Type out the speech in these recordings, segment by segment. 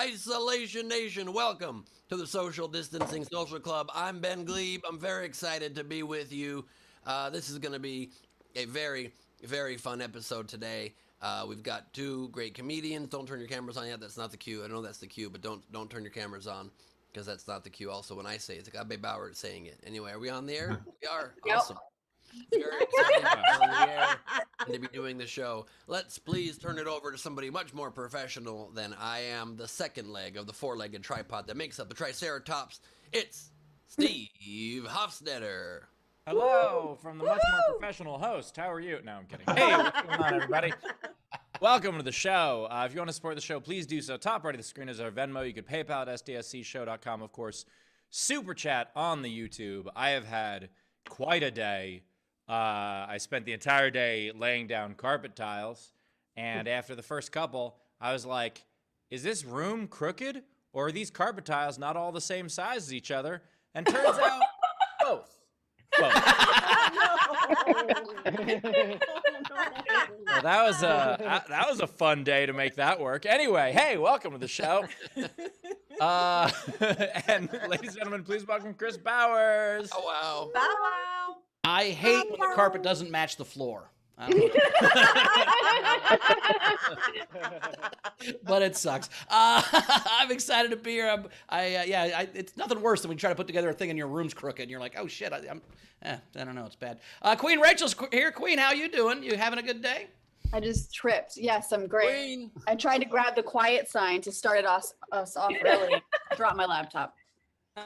Isolation Nation, welcome to the Social Distancing Social Club. I'm Ben Glebe. I'm very excited to be with you. This is going to be a very, very fun episode today. We've got two great comedians. Don't turn your cameras on yet. That's not the cue. I know that's the cue, but don't turn your cameras on because that's not the cue. Also, when I say it, it's like Abe Bauer saying it. Anyway, are we on the air? We are. Yep. Awesome. Very excited to be on the air and to be doing the show. Let's please turn it over to somebody much more professional than I am. The second leg of the four-legged tripod that makes up the Triceratops. It's Steve Hofstetter. Hello from the much more professional host. How are you? No, I'm kidding. Hey, what's going on, everybody? Welcome to the show. If you want to support the show, please do so. Top right of the screen is our Venmo. You could PayPal at sdscshow.com, of course. Super Chat on the YouTube. I have had quite a day. I spent the entire day laying down carpet tiles, and after the first couple, I was like, is this room crooked, or are these carpet tiles not all the same size as each other? And turns out, both. Well, that was a fun day to make that work. Anyway, hey, welcome to the show. And ladies and gentlemen, please welcome Chris Bowers. Oh, wow. Bow wow. I hate when the carpet doesn't match the floor. But it sucks. I'm excited to be here. It's nothing worse than when you try to put together a thing and your room's crooked and you're like, oh shit, I don't know, it's bad. Queen Rachel's here. Queen, how you doing? You having a good day? I just tripped. Yes, I'm great. Queen. I tried to grab the quiet sign to start us off early. Dropped my laptop.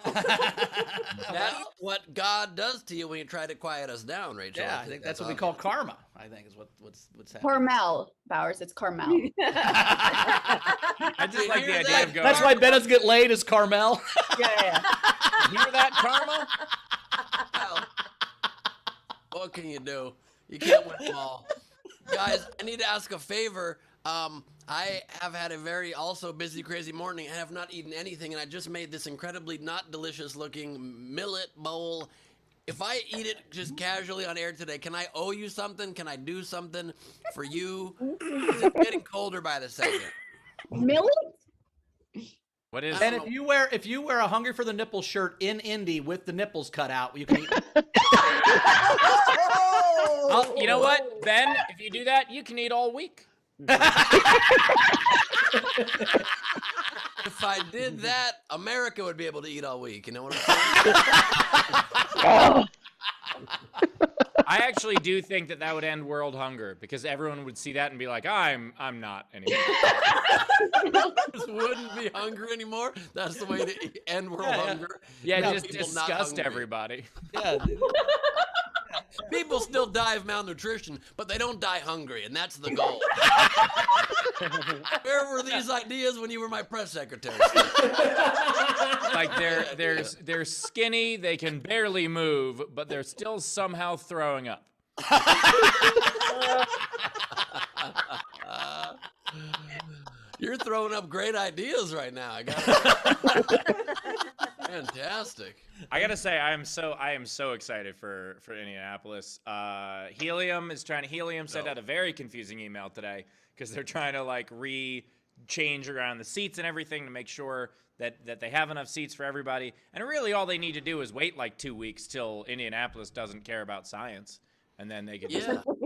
That's what God does to you when you try to quiet us down, Rachel. Yeah, I think that's what we call karma. I think is what's happening. Carmel, Bowers. It's Carmel. I just like the idea of going. That's why Ben doesn't get laid as Carmel. Yeah. You hear that, Karma? Well, what can you do? You can't win them all. Guys, I need to ask a favor. I have had a very also busy, crazy morning. I have not eaten anything, and I just made this incredibly not delicious looking millet bowl. If I eat it just casually on air today, can I owe you something? Can I do something for you? It's getting colder by the second. Millet? What is? And if you wear a Hungry for the Nipple shirt in Indy with the nipples cut out, you can eat. You know what, Ben? If you do that, you can eat all week. If I did that, America would be able to eat all week. You know what I'm saying? I actually do think that would end world hunger because everyone would see that and be like, I'm not anymore. Just wouldn't be hungry anymore. That's the way to end world hunger. Yeah, Now just people not disgust hungry. everybody. Yeah. People still die of malnutrition, but they don't die hungry, and that's the goal. Where were these ideas when you were my press secretary? Like they're skinny, they can barely move, but they're still somehow throwing up. You're throwing up great ideas right now. Fantastic. I gotta say, I am so excited for Indianapolis. Helium sent out a very confusing email today because they're trying to change around the seats and everything to make sure that they have enough seats for everybody. And really, all they need to do is wait like 2 weeks till Indianapolis doesn't care about science, and then they can just let more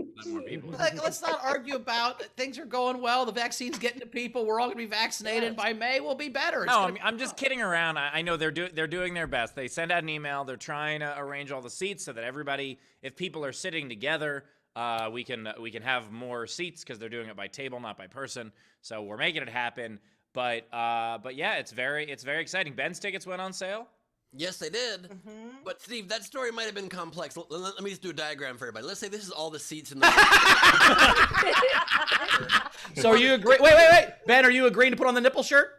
people. Let's not argue about things are going well. The vaccine's getting to people. We're all going to be vaccinated by May. We'll be better. I'm just kidding around. I know they're doing their best. They send out an email. They're trying to arrange all the seats so that everybody, if people are sitting together, we can have more seats because they're doing it by table, not by person. So we're making it happen. But yeah, it's very exciting. Ben's tickets went on sale. Yes, they did. But Steve, that story might have been complex. Let me just do a diagram for everybody. Let's say this is all the seats in the So are you agree? Wait, Ben, are you agreeing to put on the nipple shirt?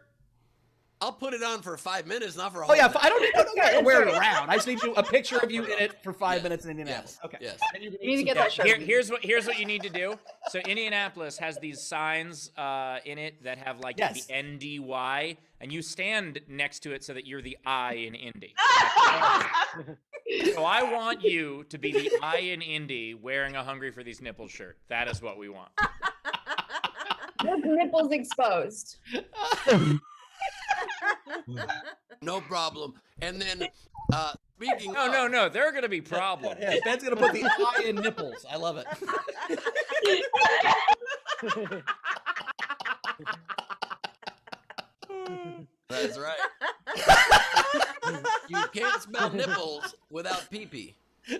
I'll put it on for 5 minutes, not for a whole Oh yeah, day. I don't wear it around. I just need a picture of you in it for 5 minutes in Indianapolis. Yes. Okay. Yes. You need to get that shirt. Here's what you need to do. So Indianapolis has these signs in it that have like the NDY, and you stand next to it so that you're the I in Indy. So I want you to be the I in Indy wearing a Hungry for These Nipples shirt. That is what we want. With nipples exposed. No problem. And then, speaking No. There are going to be problems. Yeah, Ben's gonna put the eye in nipples. I love it. That's right. You can't spell nipples without pee-pee. You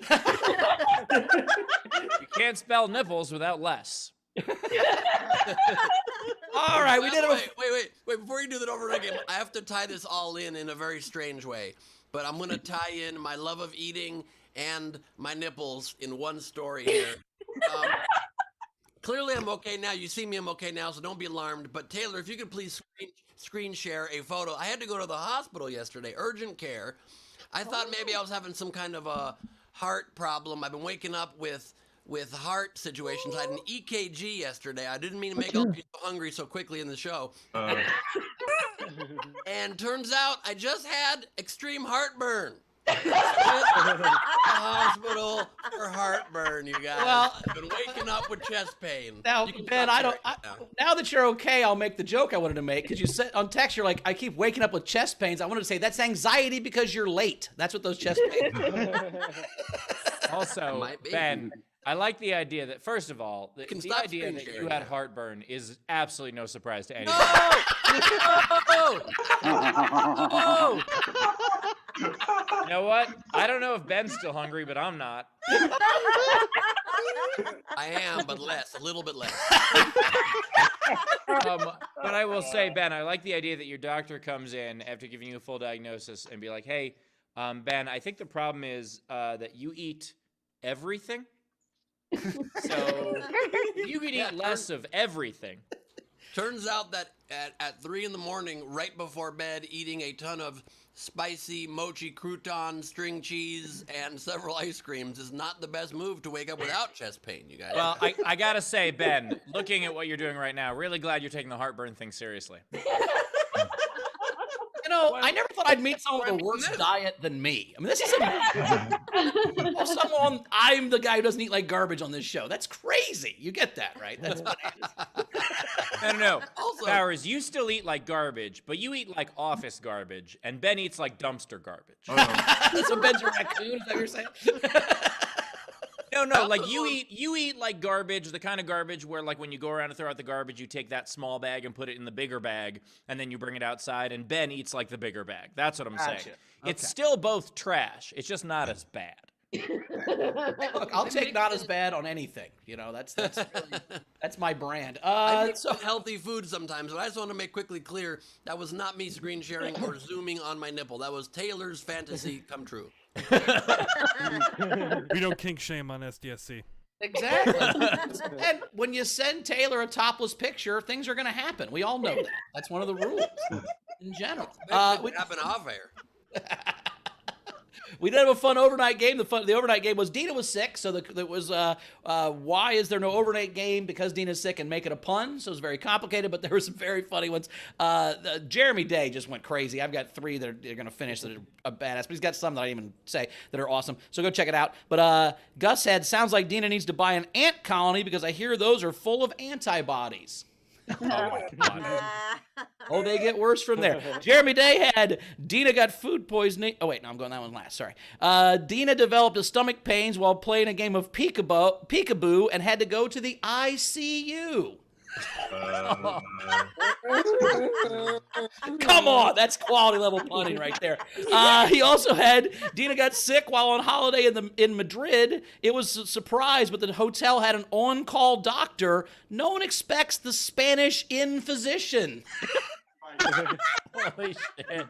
can't spell nipples without less. All right, we did it. Wait. Before you do that overnight game, I have to tie this all in a very strange way. But I'm going to tie in my love of eating and my nipples in one story here. Clearly, I'm okay now. You see me, I'm okay now, so don't be alarmed. But Taylor, if you could please screen share a photo. I had to go to the hospital yesterday, urgent care. I thought maybe I was having some kind of a heart problem. I've been waking up with heart situations. I had an EKG yesterday. I didn't mean to make all people hungry so quickly in the show. And turns out I just had extreme heartburn. Went to the hospital for heartburn, you guys. Well, I've been waking up with chest pain. Now, You can Ben, stop now that you're okay, I'll make the joke I wanted to make because you said on text you're like, I keep waking up with chest pains. I wanted to say that's anxiety because you're late. That's what those chest pains are. Also, Might be. Ben, I like the idea that, first of all, the stop idea screen that you sharing had now. heartburn is absolutely no surprise to anyone. No! No! You know what? I don't know if Ben's still hungry, but I'm not. I am, but less, a little bit less. But I will say, Ben, I like the idea that your doctor comes in after giving you a full diagnosis and be like, hey, Ben, I think the problem is that you eat everything. So you could eat less of everything. Turns out that at 3 in the morning, right before bed, eating a ton of spicy mochi crouton, string cheese, and several ice creams is not the best move to wake up without chest pain, you guys. Well, I gotta say, Ben, looking at what you're doing right now, really glad you're taking the heartburn thing seriously. You know, I never thought I'd meet someone with a worse diet than me. I mean, this is amazing. I'm the guy who doesn't eat like garbage on this show. That's crazy. You get that, right? That's bananas. No. Also- Bowers, you still eat like garbage, but you eat like office garbage, and Ben eats like dumpster garbage. So Ben's a raccoon, is that what you're saying? No, like you eat like garbage, the kind of garbage where like when you go around and throw out the garbage, you take that small bag and put it in the bigger bag, and then you bring it outside, and Ben eats like the bigger bag. That's what I'm saying. Gotcha. It's still both trash. It's just not as bad. Look, I'll take not as bad on anything. You know, that's my brand. I eat so healthy food sometimes, but I just want to make quickly clear that was not me screen sharing or zooming on my nipple. That was Taylor's fantasy come true. We don't kink shame on SDSC. Exactly. And when you send Taylor a topless picture, things are going to happen. We all know that. That's one of the rules in general. We happen off air. We did have a fun overnight game. The overnight game was Dina was sick, so it was why is there no overnight game? Because Dina's sick and make it a pun. So it was very complicated, but there were some very funny ones. Jeremy Day just went crazy. I've got 3 that are going to finish that are a badass, but he's got some that I didn't even say that are awesome. So go check it out. But Gus said, sounds like Dina needs to buy an ant colony because I hear those are full of antibodies. Oh, they get worse from there. Jeremy Day had Dina got food poisoning. Oh, wait, no, I'm going that one last. Sorry. Dina developed a stomach pains while playing a game of peekaboo and had to go to the ICU. Come on, that's quality level punning right there. He also had Dina got sick while on holiday in Madrid. It was a surprise, but the hotel had an on-call doctor. No one expects the Spanish in physician. Holy shit.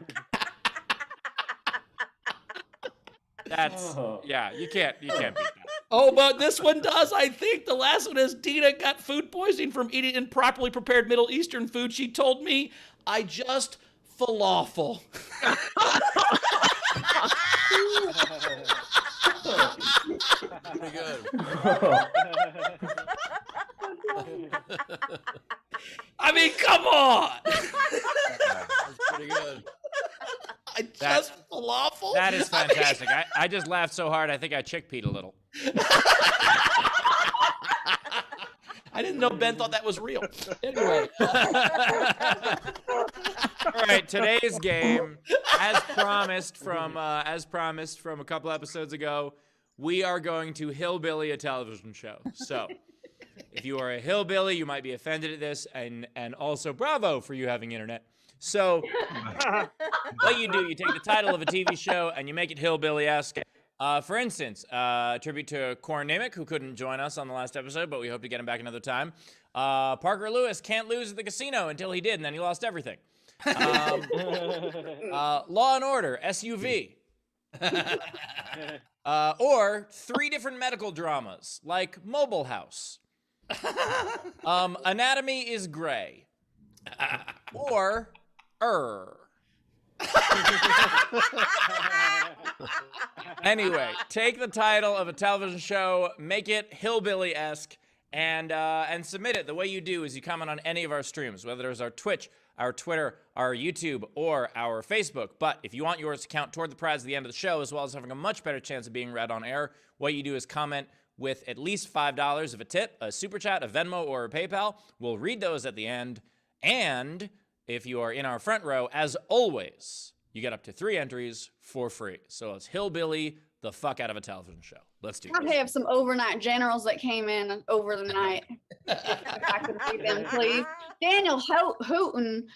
That's yeah, you can't beat that. Oh, but this one does, I think. The last one is Dina got food poisoning from eating improperly prepared Middle Eastern food. She told me, I just falafel. Pretty good. I mean, come on. That's pretty good. I just falafel? That is fantastic. I just laughed so hard I think I chickpeed a little. I didn't know Ben thought that was real. Anyway. All right, today's game, as promised from a couple episodes ago, we are going to hillbilly a television show. So, if you are a hillbilly, you might be offended at this, and also bravo for you having internet. So, what you do, you take the title of a TV show and you make it hillbilly-esque. For instance, tribute to Corin Nimick, who couldn't join us on the last episode, but we hope to get him back another time. Parker Lewis can't lose at the casino until he did, and then he lost everything. Law and Order, SUV. Or 3 different medical dramas, like Mobile House. Anatomy is Grey. Or Anyway, take the title of a television show, make it hillbilly-esque, and submit it. The way you do is you comment on any of our streams, whether it's our Twitch, our Twitter, our YouTube, or our Facebook. But if you want yours to count toward the prize at the end of the show, as well as having a much better chance of being read on air, what you do is comment with at least $5 of a tip, a super chat, a Venmo, or a PayPal. We'll read those at the end. And if you are in our front row, as always, you get up to 3 entries for free. So it's hillbilly the fuck out of a television show. Let's do I this. have some overnight generals that came in over the night. If I could read them, please. Daniel Houghton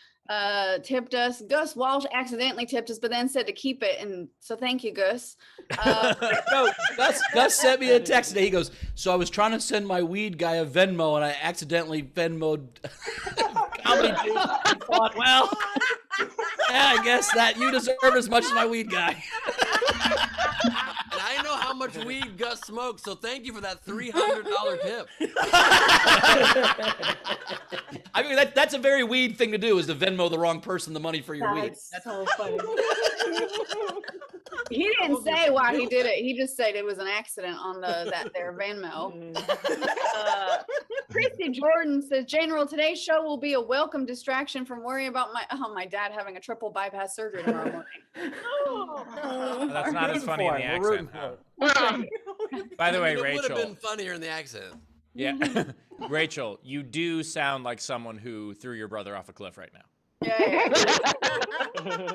tipped us. Gus Walsh accidentally tipped us, but then said to keep it. And so thank you, Gus. No, Gus sent me a text today. He goes, so I was trying to send my weed guy a Venmo, and I accidentally Venmo'd Comedy Juice. I thought, well, yeah, I guess that you deserve as much as my weed guy. And I know how much weed Gus smokes, so thank you for that $300 tip. I mean, that's a very weed thing to do, is to Venmo the wrong person the money for your weed. That's so funny. He didn't say why he did it. He just said it was an accident on their Venmo. Christy Jordan says, General, today's show will be a welcome distraction from worrying about my dad having a triple bypass surgery tomorrow morning. That's not as funny in the accent. Huh? By the way, It would have Rachel. been funnier in the accent. Yeah. Rachel, you do sound like someone who threw your brother off a cliff right now. Yeah.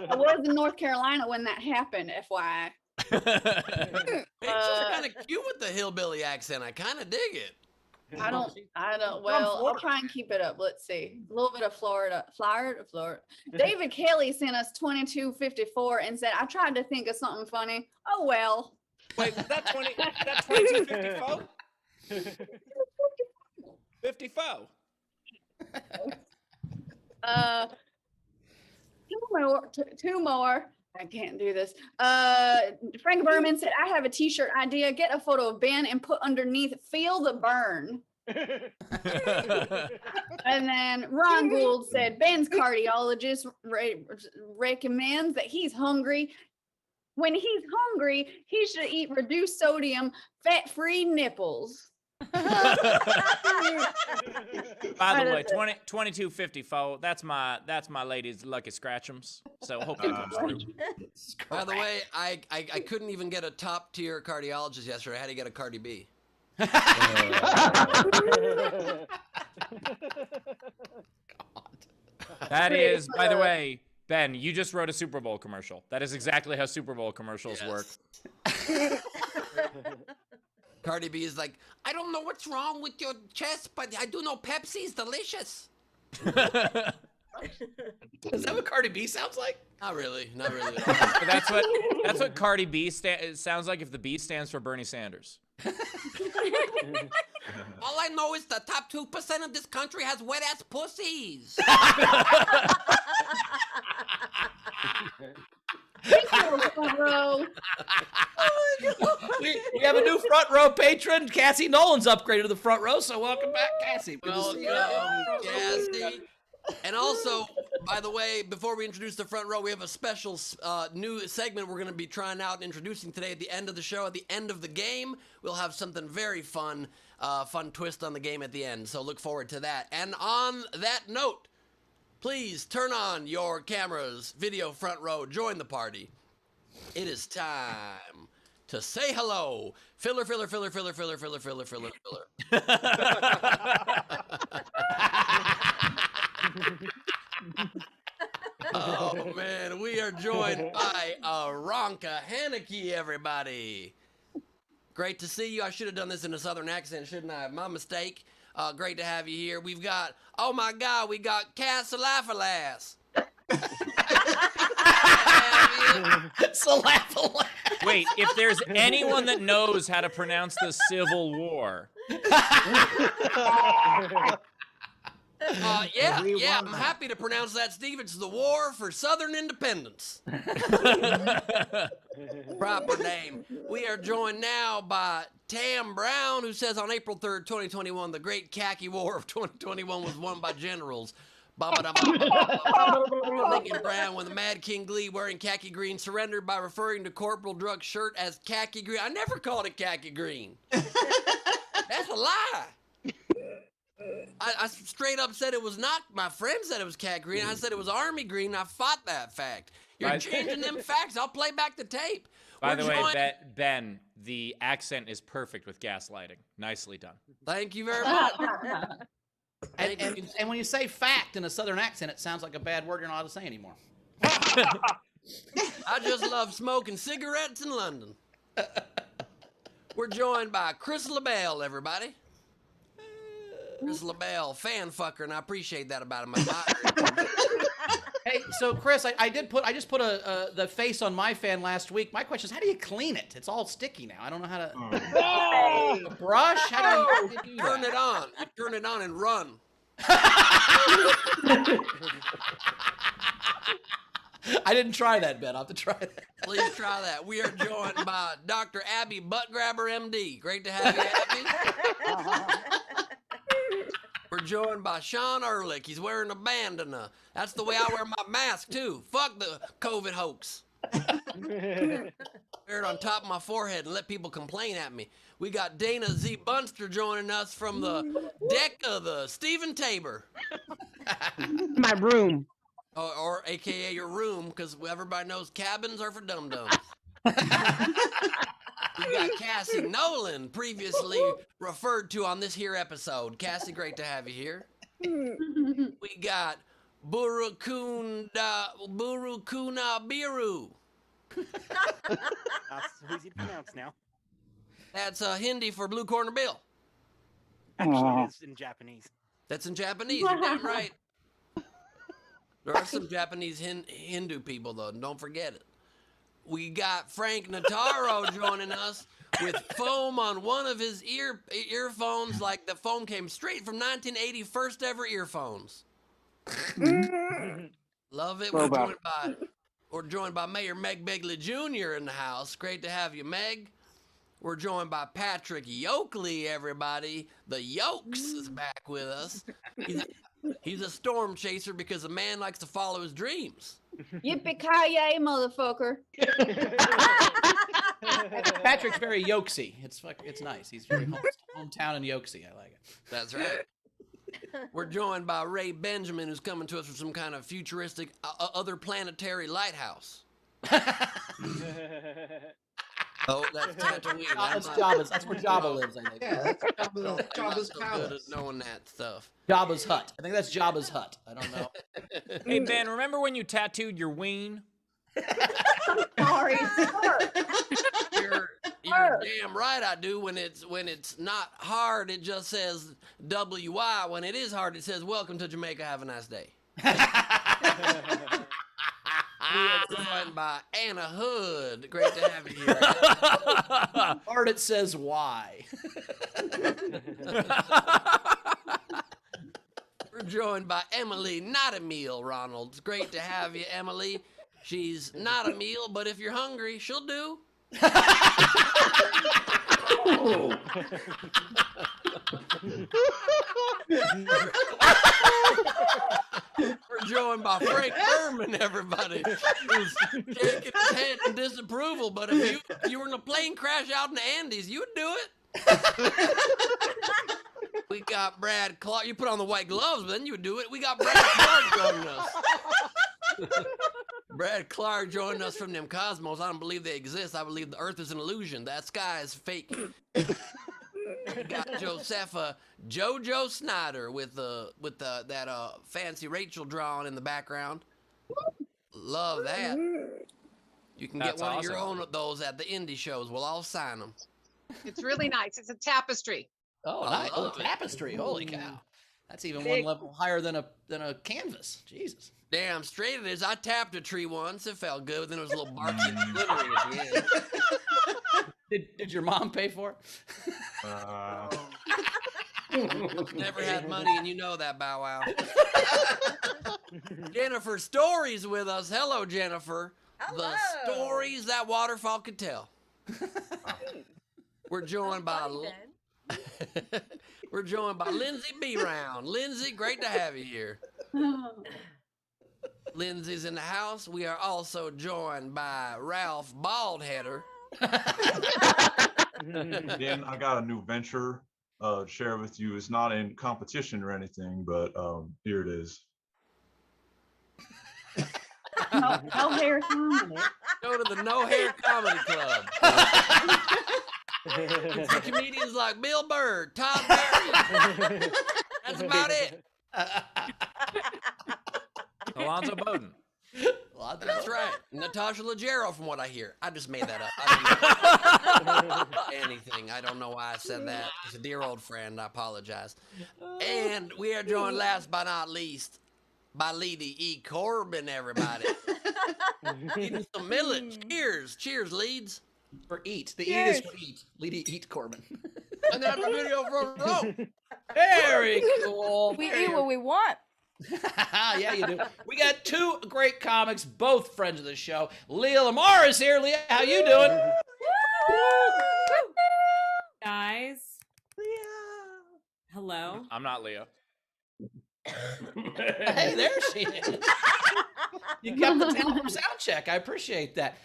I was in North Carolina when that happened, FYI. Rachel's kind of cute with the hillbilly accent. I kind of dig it. I don't, well, I'll try and keep it up. Let's see. A little bit of Florida. David Kelly sent us 2254 and said, I tried to think of something funny. Oh, well. Wait, was that 2254? 54. Two more. I can't do this. Frank Berman said, I have a t-shirt idea. Get a photo of Ben and put underneath, feel the burn. And then Ron Gould said, Ben's cardiologist recommends that he's hungry. When he's hungry, he should eat reduced sodium, fat-free nipples. By the way, 2254. That's my lady's lucky scratchums. So hope that comes through. By the way, I couldn't even get a top tier cardiologist yesterday. I had to get a Cardi B. That is, by the way, Ben, you just wrote a Super Bowl commercial. That is exactly how Super Bowl commercials work. Cardi B is like, I don't know what's wrong with your chest, but I do know Pepsi's delicious. Is that what Cardi B sounds like? Not really. Not really. But that's what Cardi B sounds like if the B stands for Bernie Sanders. All I know is the top 2% of this country has wet ass pussies. Front row. We have a new front row patron. Cassie Nolan's upgraded to the front row, so welcome back, Cassie. Good to see you. Cassie. And also, by the way, before we introduce the front row, we have a special new segment we're going to be trying out and introducing today at the end of the show. At the end of the game, we'll have something very fun, fun twist on the game at the end. So look forward to that. And on that note, please turn on your cameras, video front row, join the party. It is time to say hello. Filler. are joined by Aranka Haneke, everybody. Great to see you. I should have done this in a southern accent, shouldn't I? My mistake. Great to have you here. We've got, oh my God, we got Cass Salafalas. Wait, if there's anyone that knows how to pronounce the Civil War, yeah, I'm happy to pronounce that, Steve. It's the War for Southern Independence. Proper name. We are joined now by Tam Brown, who says on April 3rd, 2021, the Great Khaki War of 2021 was won by generals. Lincoln Brown, when the Mad King Glee wearing khaki green surrendered by referring to Corporal Druck's shirt as khaki green. I never called it khaki green. That's a lie. I straight up said it was not. My friend said it was khaki green. I said it was army green. I fought that fact. You're changing them facts. I'll play back the tape. By the way, Ben, the accent is perfect with gaslighting. Nicely done. Thank you very much. And when you say fact in a southern accent, it sounds like a bad word you're not allowed to say anymore. I just love smoking cigarettes in London. We're joined by Chris LaBelle, everybody. Chris LaBelle, fan fucker, and I appreciate that about him. Hey, so Chris, I just put the face on my fan last week. My question is, how do you clean it? It's all sticky now. I don't know how to. A brush? How do you do Turn that? it on. You turn it on and run. I didn't try that, Ben. I'll have to try that. Please try that. We are joined by Dr. Abby Buttgrabber, MD. Great to have you, Abby. We're joined by Sean Ehrlich. He's wearing a bandana. That's the way I wear my mask, too. Fuck the COVID hoax. Wear it on top of my forehead and let people complain at me. We got Dana Z. Bunster joining us from the deck of the Stephen Tabor. My room. Or AKA your room, because everybody knows cabins are for dum-dums. We got Cassie Nolan, previously referred to on this here episode. Cassie, great to have you here. We got Burukuna Biru. That's easy to pronounce now. That's Hindi for Blue Corner Bill. Actually, it's in Japanese. That's in Japanese, you're damn right. There are some Japanese Hindu people, though, and don't forget it. We got Frank Notaro joining us with foam on one of his earphones, like the foam came straight from 1980 first ever earphones. Love it. We're joined by Mayor Meg Begley Jr. in the house. Great to have you, Meg. We're joined by Patrick Yoakley, everybody. The Yokes is back with us. He's a storm chaser because a man likes to follow his dreams. Yippee-ki-yay, motherfucker. Patrick's very Yokesy. It's nice. He's very hometown and Yokesy. I like it. That's right. We're joined by Ray Benjamin, who's coming to us from some kind of futuristic other planetary lighthouse. Oh, that's Tatooine. That's where Jabba lives, I think. Yeah, that's Jabba's so palace. good at knowing that stuff. Jabba's hut. I think that's Jabba's hut. I don't know. hey Ben, remember when you tattooed your ween? Sorry. You're damn right I do. When it's not hard, it just says WY. When it is hard, it says welcome to Jamaica. Have a nice day. We are joined by Anna Hood. Great to have you here. Hard it says why. We're joined by Emily Not a Meal Ronald. It's great to have you, Emily. She's not a meal, but if you're hungry, she'll do. We're joined by Frank Berman, everybody, who's shaking his head in disapproval. But if you were in a plane crash out in the Andes, you would do it. We got Brad Clark. You put on the white gloves, but then you would do it. We got Brad Clark joining us. Brad Clark joining us from them cosmos. I don't believe they exist. I believe the Earth is an illusion. That sky is fake. We got Josepha JoJo Snyder with that fancy Rachel drawing in the background. Love that. You can That's get one of your awesome. own of those at the indie shows. We'll all sign them. It's really nice. It's a tapestry. Oh, I nice. Oh, love it. tapestry. Holy cow. That's even one Big. level higher than a canvas. Jesus. Damn straight it is. I tapped a tree once. It felt good. Then it was a little barky and glittery at the end. Did your mom pay for it? Never had money, and you know that, Bow Wow. Jennifer Story's with us. Hello, Jennifer. The stories that waterfall could tell. We're joined by we're joined by Lindsay B. Round. Lindsay, great to have you here. Lindsay's in the house. We are also joined by Ralph Baldheader. Then I got a new venture to share with you. It's not in competition or anything, but here it is. No hair comedy. Go to the No Hair Comedy Club. You see comedians like Bill Burr, Todd Berry. That's about it. Alonzo Bowden. That's right. Natasha Leggero, from what I hear. I just made that up. I don't know anything. I don't know why I said that. It's a dear old friend. I apologize. And we are joined last but not least by Lady E. Corbin, everybody. Eating some millet. Cheers. Cheers, Leeds. For eat. The eat is for eat. Lady Eat Corbin. And that's a video from Rome. Very cool. We eat what we want. Yeah, you do. We got two great comics, both friends of the show. Leah Lamarr is here. Leah, how you doing? Guys. Hello. I'm not Leah. Hey, there she is. You kept the town from sound check. I appreciate that.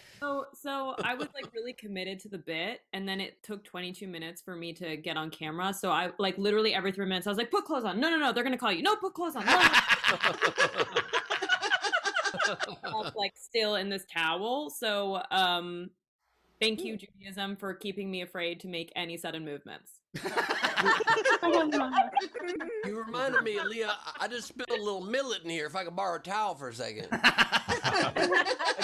So I was like really committed to the bit, and then it took 22 minutes for me to get on camera. So I like literally every 3 minutes I was like, put clothes on. No, they're gonna call you. No, put clothes on. No. I was, like still in this towel. So thank you, Judaism, for keeping me afraid to make any sudden movements. You reminded me, Leah, I just spilled a little millet in here. If I could borrow a towel for a second. My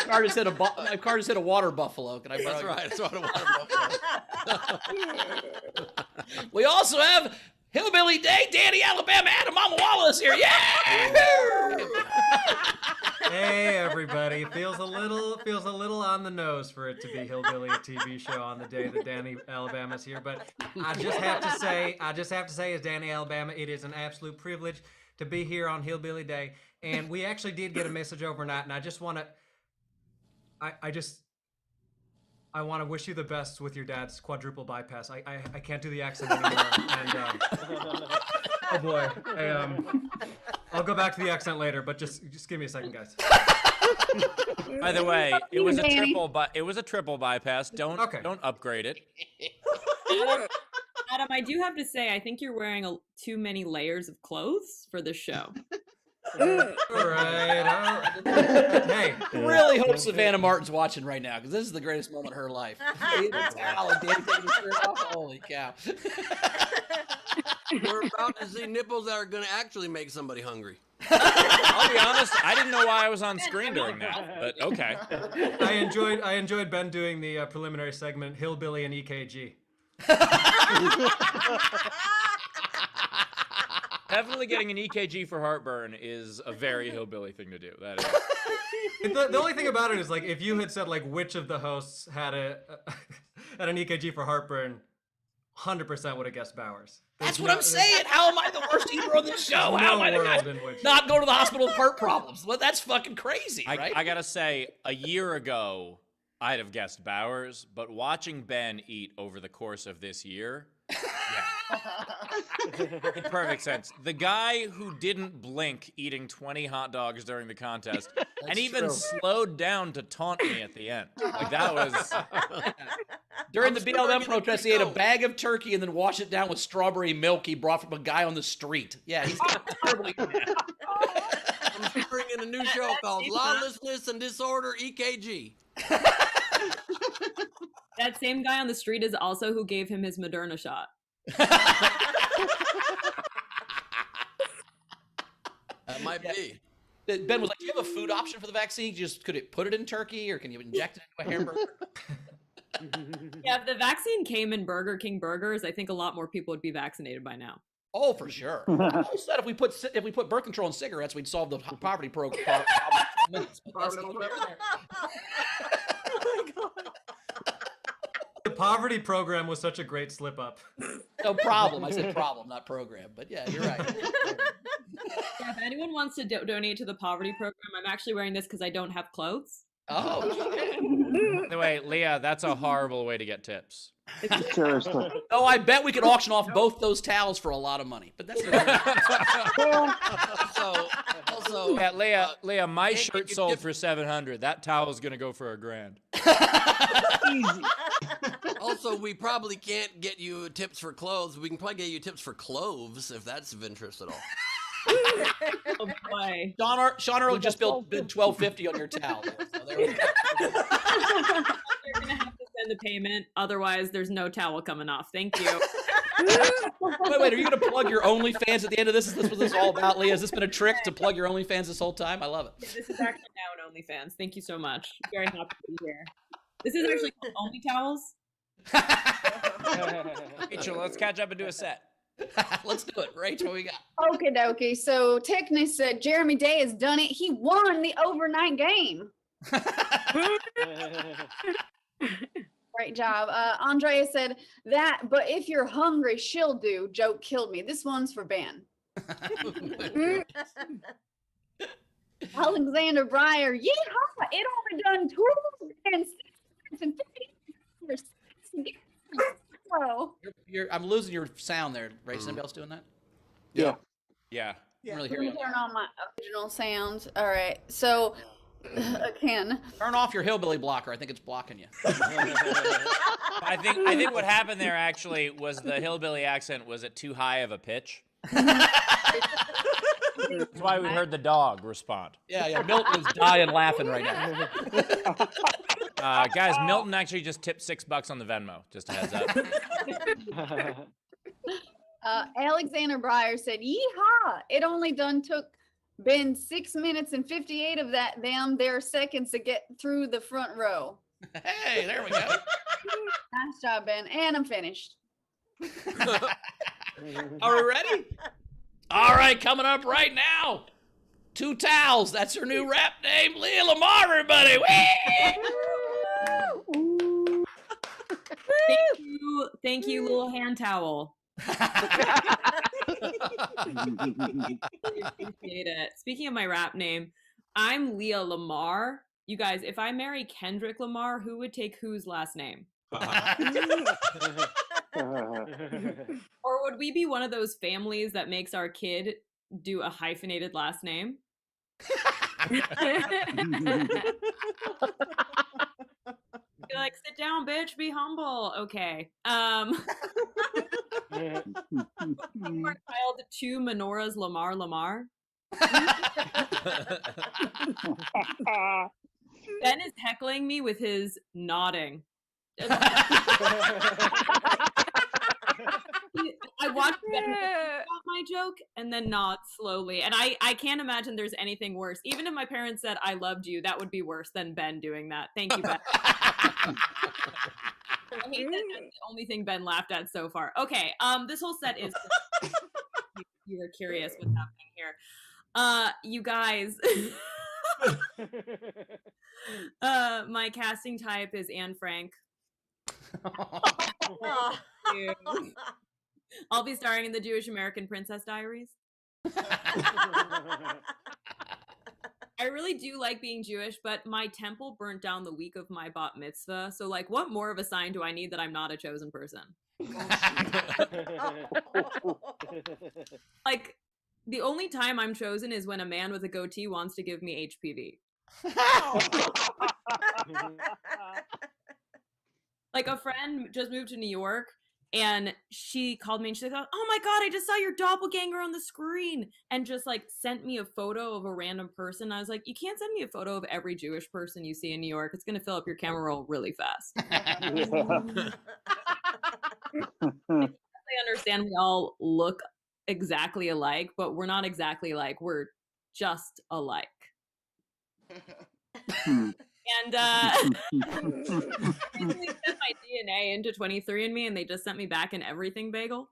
car just hit a water buffalo. Can I borrow That's your- right. That's what I wanted. We also have Hillbilly Day, Danny, Alabama, and Mamawala is here. Yeah! Hey everybody! Feels a little on the nose for it to be Hillbilly TV show on the day that Danny Alabama's here, but I just have to say, as Danny Alabama, it is an absolute privilege to be here on Hillbilly Day. And we actually did get a message overnight, and I just want to, I want to wish you the best with your dad's quadruple bypass. I can't do the accent anymore, and oh boy, I'll go back to the accent later, but just give me a second, guys. By the way, it was a Danny. triple bypass. Don't upgrade it. Adam, I do have to say, I think you're wearing too many layers of clothes for this show. All right. Hey. Really hope Savannah Martin's watching right now, because this is the greatest moment of her life. Danny taking his shirt off. Holy cow. We're about to see nipples that are going to actually make somebody hungry. I'll be honest, I didn't know why I was on screen during that, but okay. I enjoyed Ben doing the preliminary segment, Hillbilly and EKG. Definitely getting an EKG for heartburn is a very hillbilly thing to do. That is. The only thing about it is, like, if you had said, like, which of the hosts had had an EKG for heartburn, 100% would have guessed Bowers. That's what I'm saying. How am I the worst eater on this show? How am I the world guy in which- not go to the hospital with heart problems? Well, that's fucking crazy, right? I gotta say, a year ago, I'd have guessed Bowers, but watching Ben eat over the course of this year, in perfect sense. The guy who didn't blink eating 20 hot dogs during the contest, and even true. slowed down to taunt me at the end. Like, that was... During the I'm BLM stirring it protest, he pretty ate a cold. bag of turkey and then washed it down with strawberry milk he brought from a guy on the street. Yeah, he's terribly mad. I'm bringing a new show called Lawlessness and Disorder EKG. That same guy on the street is also who gave him his Moderna shot. That might be. Ben was like, "Do you have a food option for the vaccine? Could it put it in turkey, or can you inject it into a hamburger?" Yeah, if the vaccine came in Burger King burgers, I think a lot more people would be vaccinated by now. Oh, for sure. I always said if we put birth control in cigarettes, we'd solve the poverty program. The poverty program was such a great slip up. No problem. I said problem, not program. But yeah, you're right. Yeah, if anyone wants to donate to the poverty program, I'm actually wearing this because I don't have clothes. Oh, By the way, Leah, that's a horrible way to get tips. Seriously. oh, I bet we could auction off both those towels for a lot of money. But that's Also, Yeah, Leah, my Hey, shirt you sold dip- for $700. That towel's gonna go for $1,000. Easy. also, we probably can't get you tips for clothes. We can probably get you tips for cloves if that's of interest at all. Oh boy. Sean Earl just bid $12.50 on your towel. So there we go. You're gonna have to send a payment, otherwise there's no towel coming off. Thank you. Wait, are you gonna plug your OnlyFans at the end of this? Is this what this is all about, Leah? Has this been a trick to plug your OnlyFans this whole time? I love it. Yeah, this is actually now an OnlyFans. Thank you so much. Very happy to be here. This is actually called Only Towels. Rachel, let's catch up and do a set. Let's do it. Rach, what we got? Okie dokie. So Techni said Jeremy Day has done it. He won the overnight game. Great job. Andrea said that, but if you're hungry, she'll do. Joke killed me. This one's for Ben. Alexander Breyer, yeehaw! It only done 2 and 6 and 50. Oh. I'm losing your sound there, Rach. Is anybody else doing that? Yeah. Yeah. I'm really Let me hearing you. turn on my original sound. All right. So again, Turn off your hillbilly blocker. I think it's blocking you. I think what happened there actually was the hillbilly accent was at too high of a pitch. That's why we heard the dog respond. Yeah. Milton is dying laughing right now. Guys, Milton actually just tipped $6 on the Venmo. Just a heads up. Alexander Breyer said, yeehaw! It only took Ben 6 minutes and 58 of their seconds to get through the front row. Hey, there we go. Nice job, Ben. And I'm finished. Are we ready? All right, coming up right now. 2 towels. That's her new rap name, Leah Lamarr, everybody. Whee! Thank you, little hand towel. Appreciate it. Speaking of my rap name, I'm Leah Lamarr. You guys, if I marry Kendrick Lamar, who would take whose last name? Or would we be one of those families that makes our kid do a hyphenated last name? Be like, sit down, bitch, be humble. Okay. More child 2 menorahs Lamar. Ben is heckling me with his nodding. I watched Ben about my joke and then nod slowly. And I can't imagine there's anything worse. Even if my parents said I loved you, that would be worse than Ben doing that. Thank you, Ben. I hate that that's the only thing Ben laughed at so far. Okay, this whole set is you were curious what's happening here. You guys, my casting type is Anne Frank. I'll be starring in the Jewish American Princess Diaries. I really do like being Jewish, but my temple burnt down the week of my bat mitzvah. So, like, what more of a sign do I need that I'm not a chosen person? Like, the only time I'm chosen is when a man with a goatee wants to give me HPV. Like, a friend just moved to New York, and she called me and she's like, oh my God, I just saw your doppelganger on the screen, and just like sent me a photo of a random person. I was like, you can't send me a photo of every Jewish person you see in New York. It's going to fill up your camera roll really fast. I understand we all look exactly alike, but we're not exactly alike. We're just alike. Hmm. And recently sent my DNA into 23andMe, and they just sent me back an everything bagel.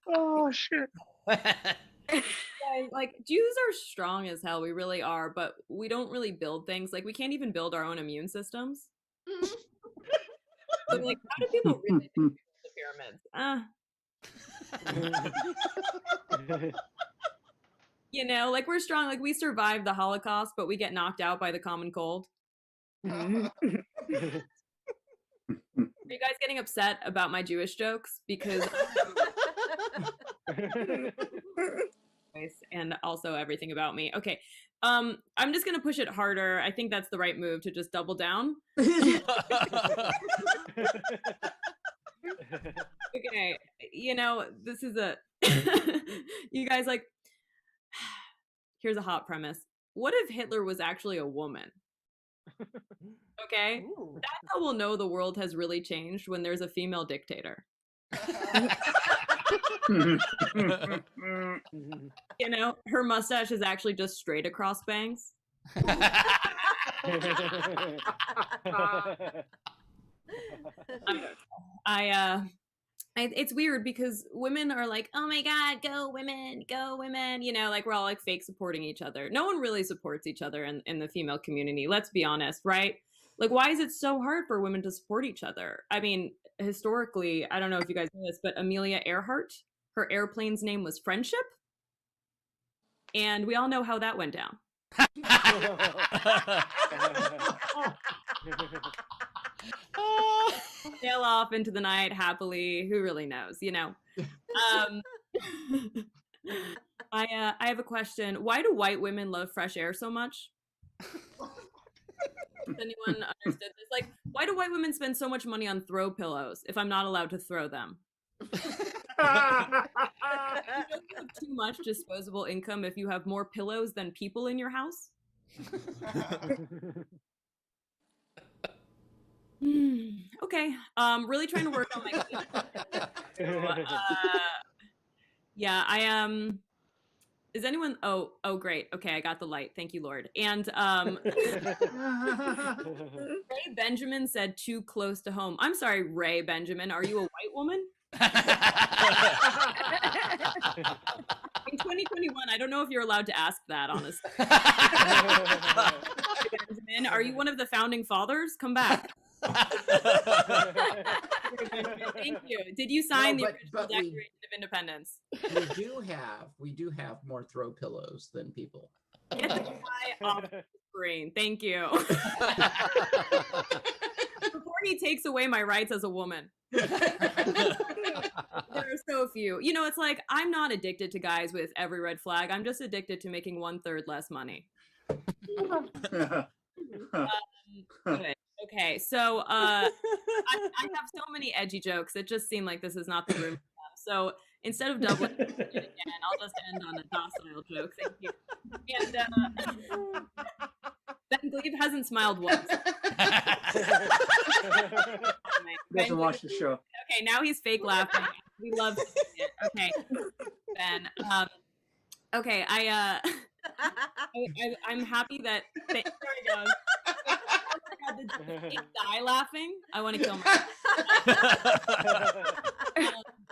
Oh shit. Like Jews are strong as hell. We really are, but we don't really build things. Like we can't even build our own immune systems. So, like, how do people really do the pyramids? You know, like we're strong. Like we survived the Holocaust, but we get knocked out by the common cold. Are you guys getting upset about my Jewish jokes? Because and also everything about me. Okay. I'm just gonna push it harder. I think that's the right move, to just double down. Okay, you know, this is a you guys, like, here's a hot premise. What if Hitler was actually a woman? Okay, that's how we'll know the world has really changed, when there's a female dictator. You know, her mustache is actually just straight across bangs. It's weird because women are like, oh my God, go women, you know, like we're all like fake supporting each other. No one really supports each other in the female community. Let's be honest, right? Like, why is it so hard for women to support each other? I mean, historically, I don't know if you guys know this, but Amelia Earhart, her airplane's name was Friendship. And we all know how that went down. Sail off into the night happily. Who really knows, you know? I have a question. Why do white women love fresh air so much? Has anyone understood this? Like, why do white women spend so much money on throw pillows if I'm not allowed to throw them? You don't have too much disposable income if you have more pillows than people in your house? Okay. Really trying to work on my yeah, is anyone oh great. Okay, I got the light. Thank you, Lord. And Ray Benjamin said too close to home. I'm sorry, Ray Benjamin. Are you a white woman? In 2021, I don't know if you're allowed to ask that, honestly. Benjamin, are you one of the founding fathers? Come back. Thank you. Did you sign the original Declaration of Independence? We do have more throw pillows than people. Get the guy off the screen. Thank you. Before he takes away my rights as a woman. There are so few. You know, it's like, I'm not addicted to guys with every red flag. I'm just addicted to making 1/3 less money. Good. Okay, so I have so many edgy jokes. It just seemed like this is not the room for them. So instead of doubling it again, I'll just end on a docile joke. Thank you. And Ben Glebe hasn't smiled once. Doesn't watch the show. Okay, now he's fake laughing. We love seeing it. Okay, Ben. Okay, I'm happy that. Sorry, guys. Did die laughing? I want to kill myself.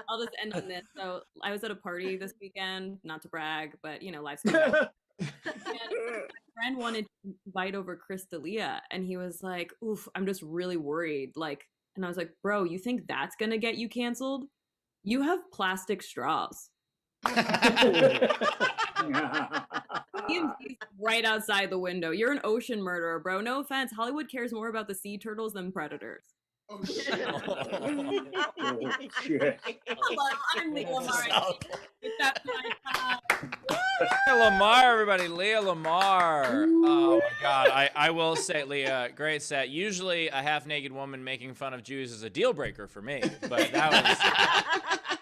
I'll just end on this. So I was at a party this weekend, not to brag, but you know, life's good. And my friend wanted to invite over Chris D'Elia, and he was like, "Oof, I'm just really worried." Like, and I was like, "Bro, you think that's gonna get you canceled? You have plastic straws." DMZ's right outside the window. You're an ocean murderer, bro. No offense. Hollywood cares more about the sea turtles than predators. Oh shit. Oh, shit. Hello, I'm Leah Lamarr. Lamarr, everybody. Leah Lamarr. Oh my God. I will say, Leah, great set. Usually a half-naked woman making fun of Jews is a deal breaker for me, but that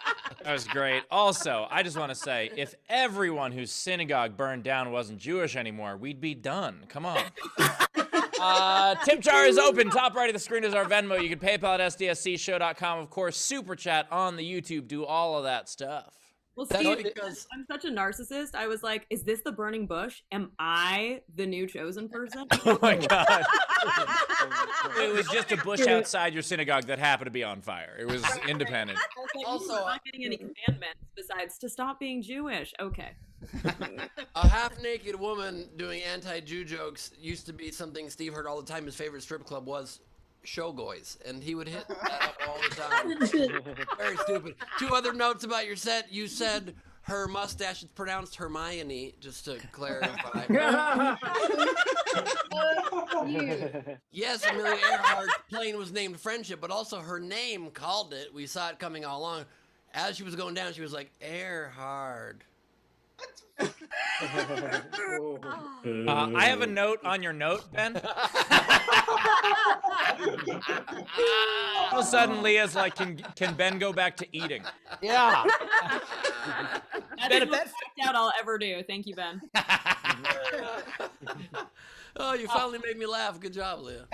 was great. Also, I just want to say, if everyone whose synagogue burned down wasn't Jewish anymore, we'd be done. Come on. Tip jar is open. Top right of the screen is our Venmo. You can PayPal at sdscshow.com. Of course, super chat on the YouTube. Do all of that stuff. Well, That's Steve, because I'm such a narcissist. I was like, is this the burning bush? Am I the new chosen person? Oh my God. It was just a bush outside your synagogue that happened to be on fire. It was independent. I was like, Also, I'm not getting any commandments besides to stop being Jewish. Okay. a half-naked woman doing anti-Jew jokes used to be something Steve heard all the time. His favorite strip club was Showgoys, and he would hit that up all the time. Very stupid. 2 other notes about your set. You said her mustache is pronounced Hermione, just to clarify. Yes, Amelia Earhart's plane was named Friendship, but also her name called it. We saw it coming all along. As she was going down, she was like, Earhart. I have a note on your note, Ben. All of a sudden, Leah's like, can Ben go back to eating? Yeah. That's Ben, the if most out I'll ever do. Thank you, Ben. Oh, you finally made me laugh. Good job, Leah.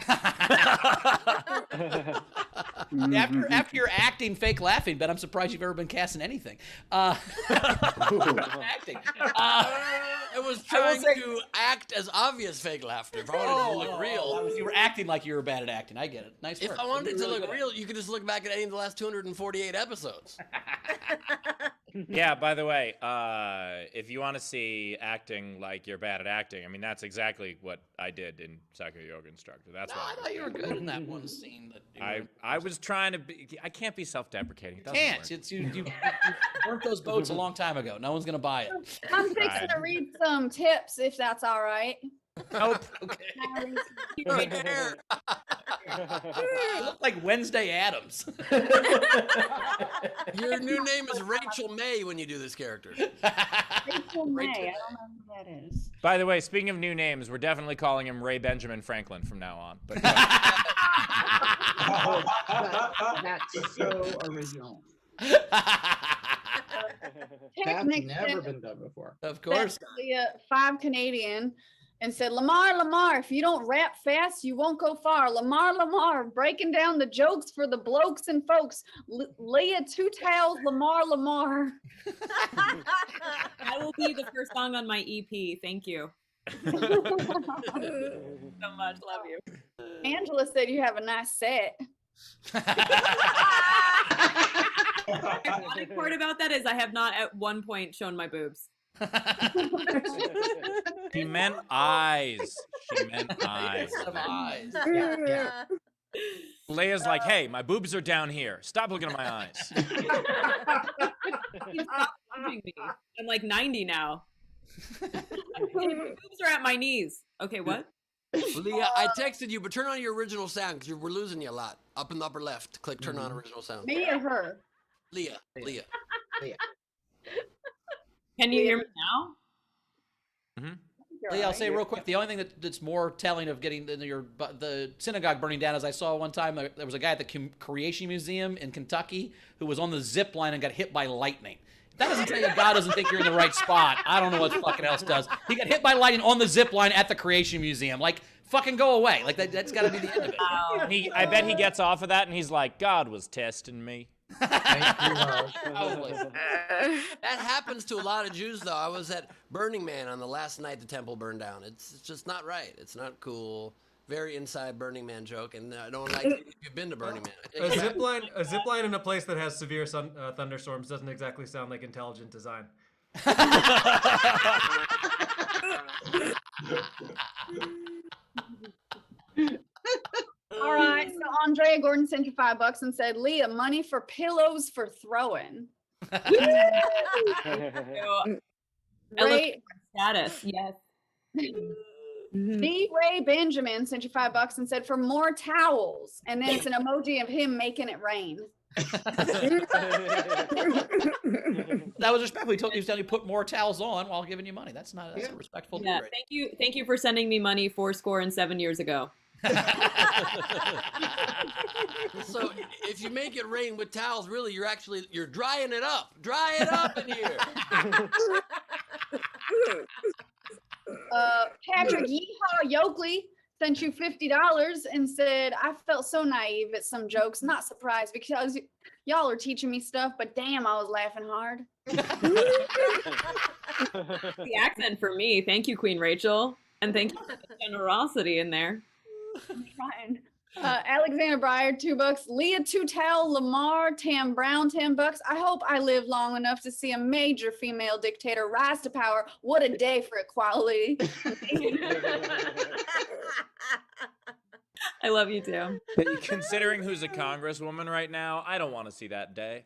After you're acting fake laughing, Ben, I'm surprised you've ever been cast in anything. Acting. I was trying to act as obvious fake laughter. If I wanted it to look real. You were acting like you were bad at acting. I get it. Nice work. If I wanted it to Really look good. real, you could just look back at any of the last 248 episodes. Yeah, by the way, if you want to see acting like you're bad at acting, I mean, that's exactly what I did in Psycho Yoga Instructor. That's No, what I thought you were good in that one scene. That I was trying to be. I can't be self-deprecating. It doesn't can't. work. It's you burnt those boats a long time ago. No one's gonna buy it. I'm fixing to read some tips, if that's all right. Nope. Her hair. You look like Wednesday Addams. Your new name is Rachel May when you do this character. Rachel May. I don't know who that is. By the way, speaking of new names, we're definitely calling him Ray Benjamin Franklin from now on. But That's so original. That's Nick never said been done before. Of course. the 5 Canadian and said, Lamarr, if you don't rap fast, you won't go far. Lamarr, breaking down the jokes for the blokes and folks. Leah, 2 tails, Lamarr. That will be the first song on my EP. Thank you. So much. Love you. Angela said you have a nice set. The funny part about that is I have not at one point shown my boobs. She meant eyes. She meant eyes. Instead of eyes. Yeah. Leia's like, hey, my boobs are down here. Stop looking at my eyes. Stop judging me. I'm like 90 now. My boobs are at my knees. Okay, what? Leah, I texted you, but turn on your original sound because we're losing you a lot. Up in the upper left, click turn on original sound. Me or her? Leah. Can you hear me now? Leah, I'll say real quick, the only thing that's more telling of getting the synagogue burning down is I saw one time there was a guy at the Creation Museum in Kentucky who was on the zip line and got hit by lightning. If that doesn't tell you God doesn't think you're in the right spot, I don't know what fucking else does. He got hit by lightning on the zip line at the Creation Museum. Like, fucking go away. Like, that's got to be the end of it. I bet he gets off of that and he's like, God was testing me. Probably. That happens to a lot of Jews, though. I was at Burning Man on the last night the temple burned down. It's just not right. It's not cool. Very inside Burning Man joke, and I don't like it if you've been to Burning Man. A zip line in a place that has severe thunderstorms doesn't exactly sound like intelligent design. All right. So Andrea Gordon sent you $5 and said, Leah, money for pillows for throwing. Ray, status, yes. B. Ray Benjamin sent you $5 and said for more towels, and then it's an emoji of him making it rain. That was respectful. He was telling you put more towels on while giving you money. That's a respectful. Yeah, right? thank you for sending me money 7 years ago. So if you make it rain with towels, really, you're drying it up. Dry it up in here. Patrick Yeehaw Yoakley sent you $50 and said, I felt so naive at some jokes. Not surprised because y'all are teaching me stuff, but damn, I was laughing hard. The accent for me. Thank you, Queen Rachel. And thank you for the generosity in there. I'm trying. Alexander Breyer, $2. Leah Tutel, Lamarr, Tam Brown, $10. I hope I live long enough to see a major female dictator rise to power. What a day for equality. I love you too. Considering who's a congresswoman right now, I don't want to see that day.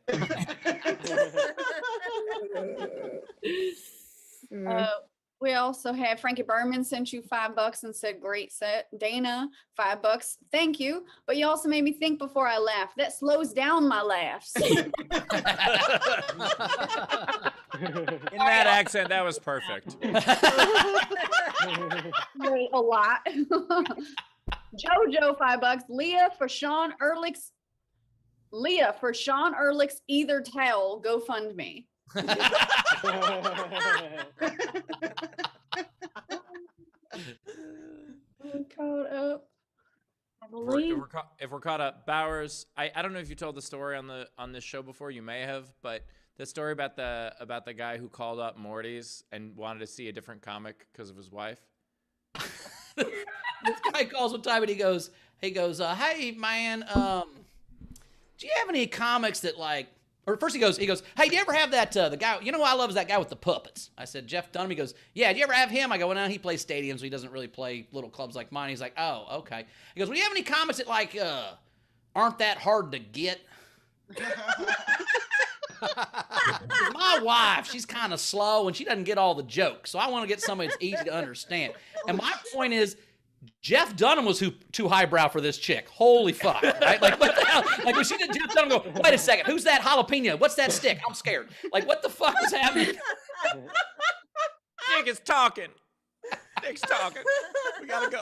We also have Frankie Berman sent you $5 and said, great set. Dana, $5. Thank you. But you also made me think before I laugh. That slows down my laughs. In that accent, that was perfect. A lot. Jojo, $5. Leah for Sean Ehrlich's either towel. GoFundMe. Caught up. I believe. If we're caught up, Bowers, I don't know if you told the story on this show before. You may have, but the story about the guy who called up Morty's and wanted to see a different comic because of his wife. This guy calls one time and he goes, hey man, do you have any comics that like? Or first he goes, hey, do you ever have that, the guy, you know who I love is that guy with the puppets. I said, Jeff Dunham. He goes, yeah, do you ever have him? I go, well, no, he plays stadiums, so he doesn't really play little clubs like mine. He's like, oh, okay. He goes, well, do you have any comics that, like, aren't that hard to get? My wife, she's kind of slow, and she doesn't get all the jokes, so I want to get somebody that's easy to understand. And my point is, Jeff Dunham was too highbrow for this chick. Holy fuck, right? Like, what the hell? Like, when she did Jeff Dunham go, wait a second, who's that jalapeno? What's that stick? I'm scared. Like, what the fuck is happening? Dick is talking. Dick's talking. We gotta go.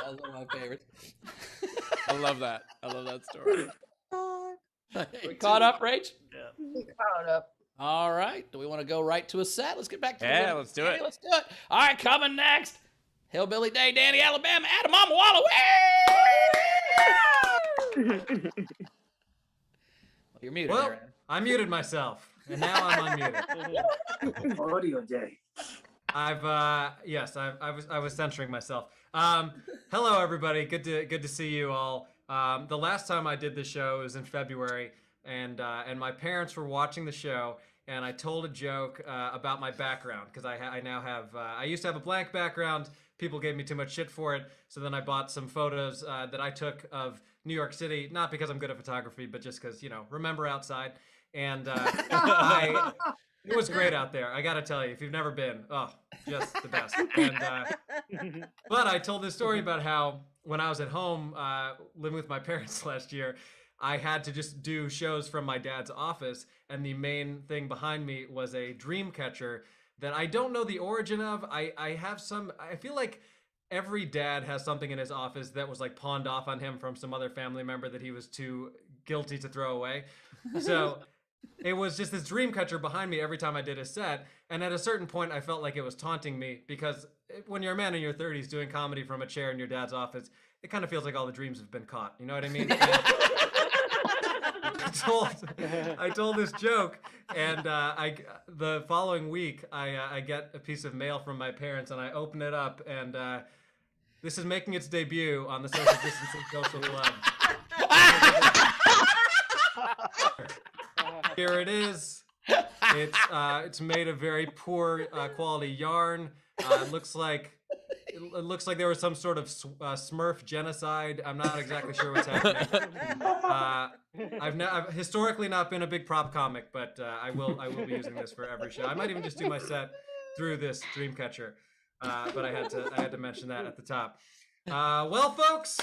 That was one of my favorites. I love that. I love that story. We caught up, Rach? Yeah. We caught up. All right. Do we want to go right to a set? Let's get back to Yeah, let's do it. Let's do it. All right, coming next. Hillbilly Day, Danny, Alabama, Adam Mamawala. You're muted. Well, Aaron. I muted myself, and now I'm unmuted. Audio day. I was censoring myself. Hello, everybody. Good to see you all. The last time I did this show was in February, and my parents were watching the show, and I told a joke about my background because I now have I used to have a blank background. People gave me too much shit for it, so then I bought some photos that I took of New York City, not because I'm good at photography, but just because, remember outside. And it was great out there. I gotta tell you, if you've never been, just the best. And, but I told this story about how when I was at home living with my parents last year, I had to just do shows from my dad's office, and the main thing behind me was a dream catcher that I don't know the origin of. I feel like every dad has something in his office that was like pawned off on him from some other family member that he was too guilty to throw away. So it was just this dream catcher behind me every time I did a set. And at a certain point, I felt like it was taunting me because when you're a man in your 30s doing comedy from a chair in your dad's office, it kind of feels like all the dreams have been caught. You know what I mean? I told this joke, and the following week I get a piece of mail from my parents, and I open it up, and this is making its debut on the Social Distancing Social Club. Here it is. It's made of very poor quality yarn. It looks like there was some sort of Smurf genocide. I'm not exactly sure what's happening. I've historically not been a big prop comic, but I will be using this for every show. I might even just do my set through this dream catcher. But I had to mention that at the top. Well, folks,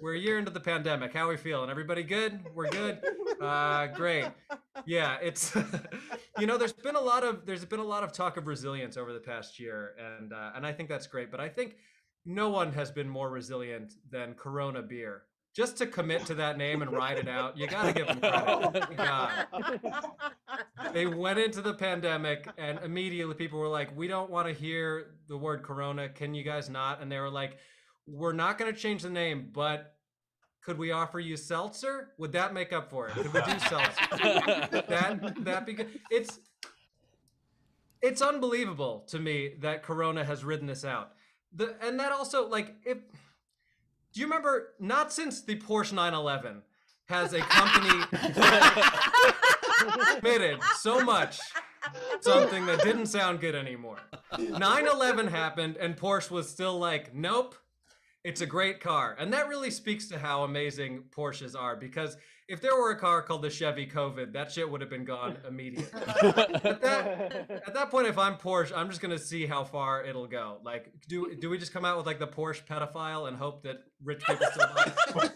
we're a year into the pandemic. How are we feeling? Everybody good? We're good. Great. Yeah, it's there's been a lot of talk of resilience over the past year, and I think that's great. But I think no one has been more resilient than Corona Beer. Just to commit to that name and ride it out, you gotta give them credit. God. they went into the pandemic, and immediately people were like, "We don't want to hear the word Corona. Can you guys not?" And they were like, "We're not going to change the name, but could we offer you seltzer? Would that make up for it? Could we do seltzer?" that because it's unbelievable to me that Corona has ridden this out. And that also, like, do you remember? Not since the Porsche 911 has a company committed so much something that didn't sound good anymore. 911 happened, and Porsche was still like, "Nope, it's a great car." And that really speaks to how amazing Porsches are, because if there were a car called the Chevy COVID, that shit would have been gone immediately. At that point, if I'm Porsche, I'm just gonna see how far it'll go. Like, do we just come out with like the Porsche pedophile and hope that rich people still buy it?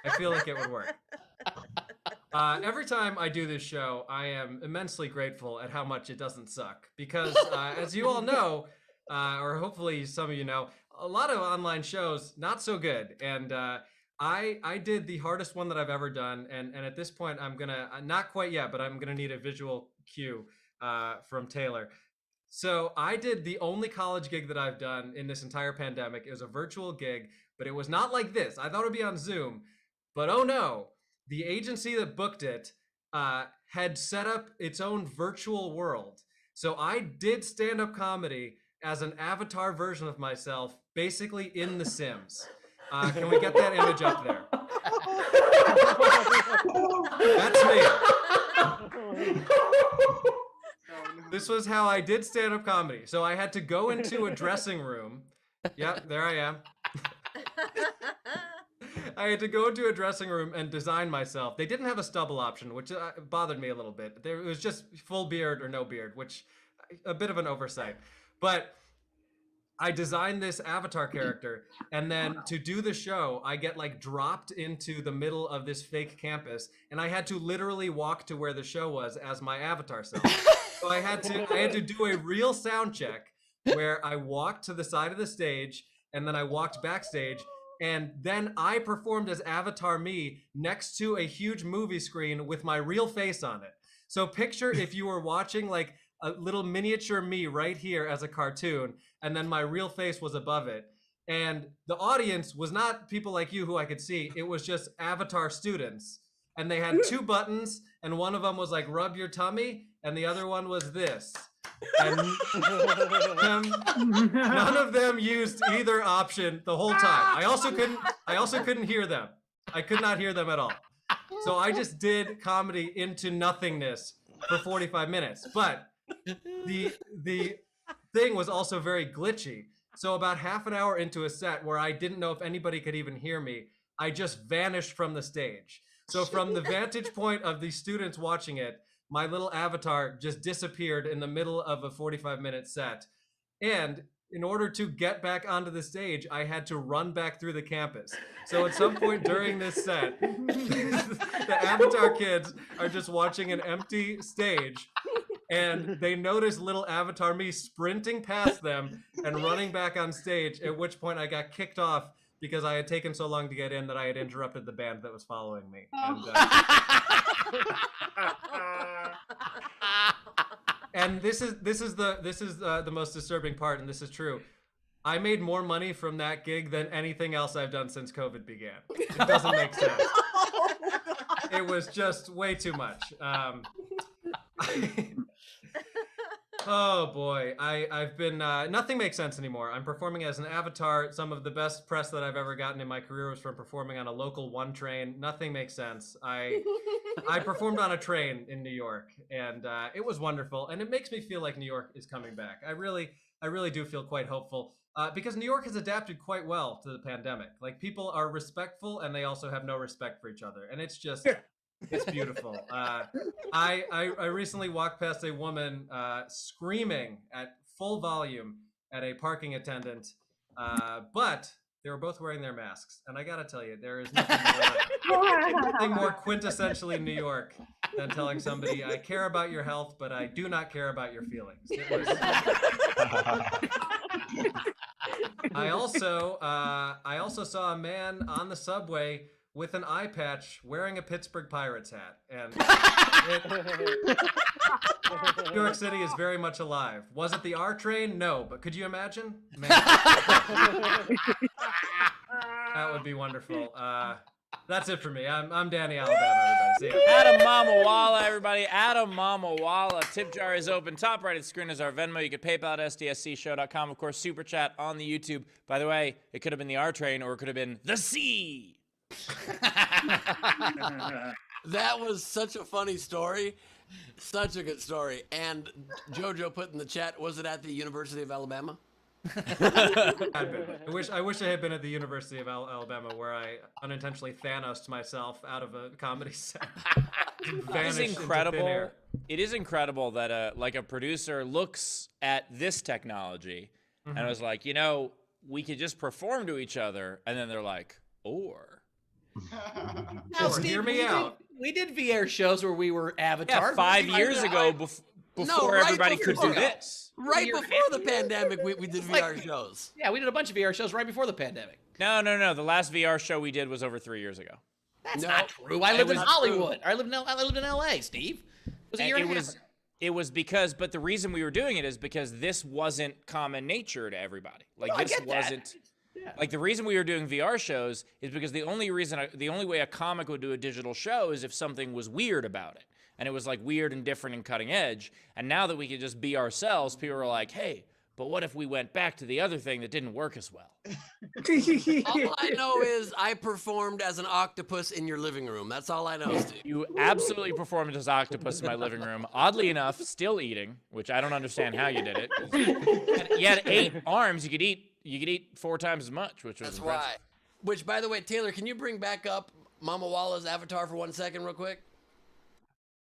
I feel like it would work. Every time I do this show, I am immensely grateful at how much it doesn't suck, because as you all know, or hopefully some of you know, a lot of online shows not so good. And I did the hardest one that I've ever done, and at this point I'm gonna, not quite yet, but I'm gonna need a visual cue from Taylor. So I did the only college gig that I've done in this entire pandemic. It was a virtual gig, but it was not like this. I thought it would be on Zoom, but oh no, the agency that booked it had set up its own virtual world. So I did stand-up comedy as an avatar version of myself, basically in The Sims. Can we get that image up there? That's me. This was how I did stand-up comedy. So I had to go into a dressing room. Yep, there I am. I had to go into a dressing room and design myself. They didn't have a stubble option, which bothered me a little bit. It was just full beard or no beard, which a bit of an oversight. But I designed this avatar character, and then to do the show, I get like dropped into the middle of this fake campus, and I had to literally walk to where the show was as my avatar self. So I had to do a real sound check where I walked to the side of the stage, and then I walked backstage, and then I performed as Avatar me next to a huge movie screen with my real face on it. So picture if you were watching like a little miniature me right here as a cartoon, and then my real face was above it. And the audience was not people like you who I could see, it was just Avatar students. And they had two buttons, and one of them was like rub your tummy, and the other one was this. And none of them used either option the whole time. I also couldn't hear them. I could not hear them at all. So I just did comedy into nothingness for 45 minutes. But the thing was also very glitchy. So about half an hour into a set where I didn't know if anybody could even hear me, I just vanished from the stage. So from the vantage point of the students watching it, my little avatar just disappeared in the middle of a 45-minute set. And in order to get back onto the stage, I had to run back through the campus. So at some point during this set, the Avatar kids are just watching an empty stage, and they notice little Avatar me sprinting past them and running back on stage, at which point I got kicked off because I had taken so long to get in that I had interrupted the band that was following me. And this is the most disturbing part, and this is true. I made more money from that gig than anything else I've done since COVID began. It doesn't make sense. It was just way too much. Oh boy, I've been nothing makes sense anymore. I'm performing as an avatar. Some of the best press that I've ever gotten in my career was from performing on a local 1 train. Nothing makes sense. I performed on a train in New York, and it was wonderful, and it makes me feel like New York is coming back. I really do feel quite hopeful because New York has adapted quite well to the pandemic. Like, people are respectful, and they also have no respect for each other, and it's just it's beautiful. I recently walked past a woman screaming at full volume at a parking attendant, but they were both wearing their masks. And I gotta tell you, there is nothing more quintessentially New York than telling somebody, I care about your health, but I do not care about your feelings. It was... I also saw a man on the subway with an eye patch wearing a Pittsburgh Pirates hat. And New York City is very much alive. Was it the R train? No, but could you imagine? Man. That would be wonderful. That's it for me. I'm Danny, Alabama, everybody. See ya. Adam Mamawala, everybody. Adam Mamawala. Tip jar is open. Top right of the screen is our Venmo. You could PayPal at sdscshow.com. Of course, Super Chat on the YouTube. By the way, it could have been the R train or it could have been the C. That was such a funny story. Such a good story. And JoJo put in the chat, was it at the University of Alabama? I wish I had been at the University of Alabama, where I unintentionally Thanos'd myself out of a comedy set. It is incredible. It is incredible that like a producer looks at this technology and was like, you know, we could just perform to each other, and then they're like, or. Now, Steve, hear me out. We did VR shows where we were Avatar. Yeah, 5 years ago, before everybody could do this. Right before the pandemic, we did VR shows. Yeah, we did a bunch of VR shows right before the pandemic. No. The last VR show we did was over 3 years ago. That's not true. I lived in Hollywood. I lived in LA, Steve. It was a year and a half ago. It was because, but the reason we were doing it is because this wasn't common nature to everybody. Like, this wasn't. Yeah. Like, the reason we were doing VR shows is because the only way a comic would do a digital show is if something was weird about it. And it was like weird and different and cutting edge. And now that we could just be ourselves, people are like, hey, but what if we went back to the other thing that didn't work as well? All I know is I performed as an octopus in your living room. That's all I know, Steve. You absolutely performed as octopus in my living room. Oddly enough, still eating, which I don't understand how you did it. You had 8 arms. You could eat 4 times as much, which was That's impressive. why. Which, by the way, Taylor, can you bring back up Mamawala's avatar for 1 second real quick?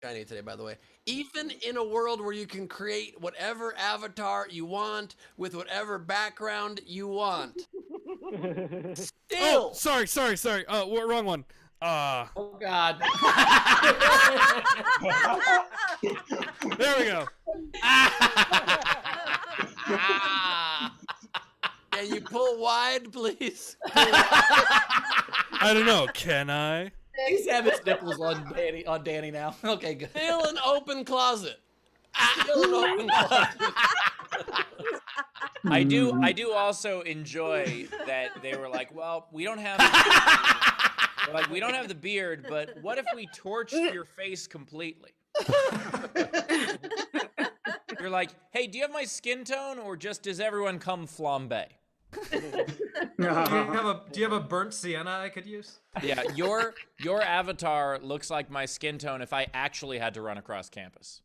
Shiny today, by the way. Even in a world where you can create whatever avatar you want with whatever background you want. Still. Oh, sorry. Wrong one. Oh, God. There we go. Can you pull wide, please? I don't know. Can I? He's having his nipples on Danny now. Okay, good. Still an open closet. Still an open closet. I do also enjoy that they were like, well, we don't have the beard, but what if we torched your face completely? You're like, hey, do you have my skin tone, or just does everyone come flambe? Do you have a burnt sienna I could use? Yeah, your avatar looks like my skin tone if I actually had to run across campus.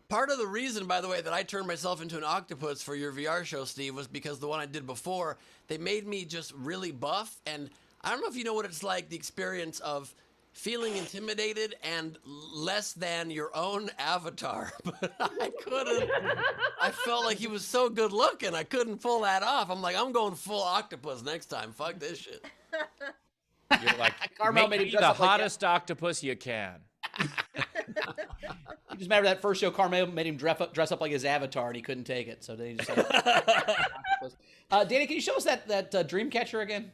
Part of the reason, by the way, that I turned myself into an octopus for your VR show, Steve, was because the one I did before, they made me just really buff. And I don't know if you know what it's like, the experience of feeling intimidated and less than your own avatar. But I couldn't. I felt like he was so good looking, I couldn't pull that off. I'm like, I'm going full octopus next time. Fuck this shit. You're like, Carmel make made him me dress the up like hottest octopus you can. You just remember that first show, Carmel made him dress up like his avatar, and he couldn't take it. So then he just said, Danny, can you show us that dream catcher again?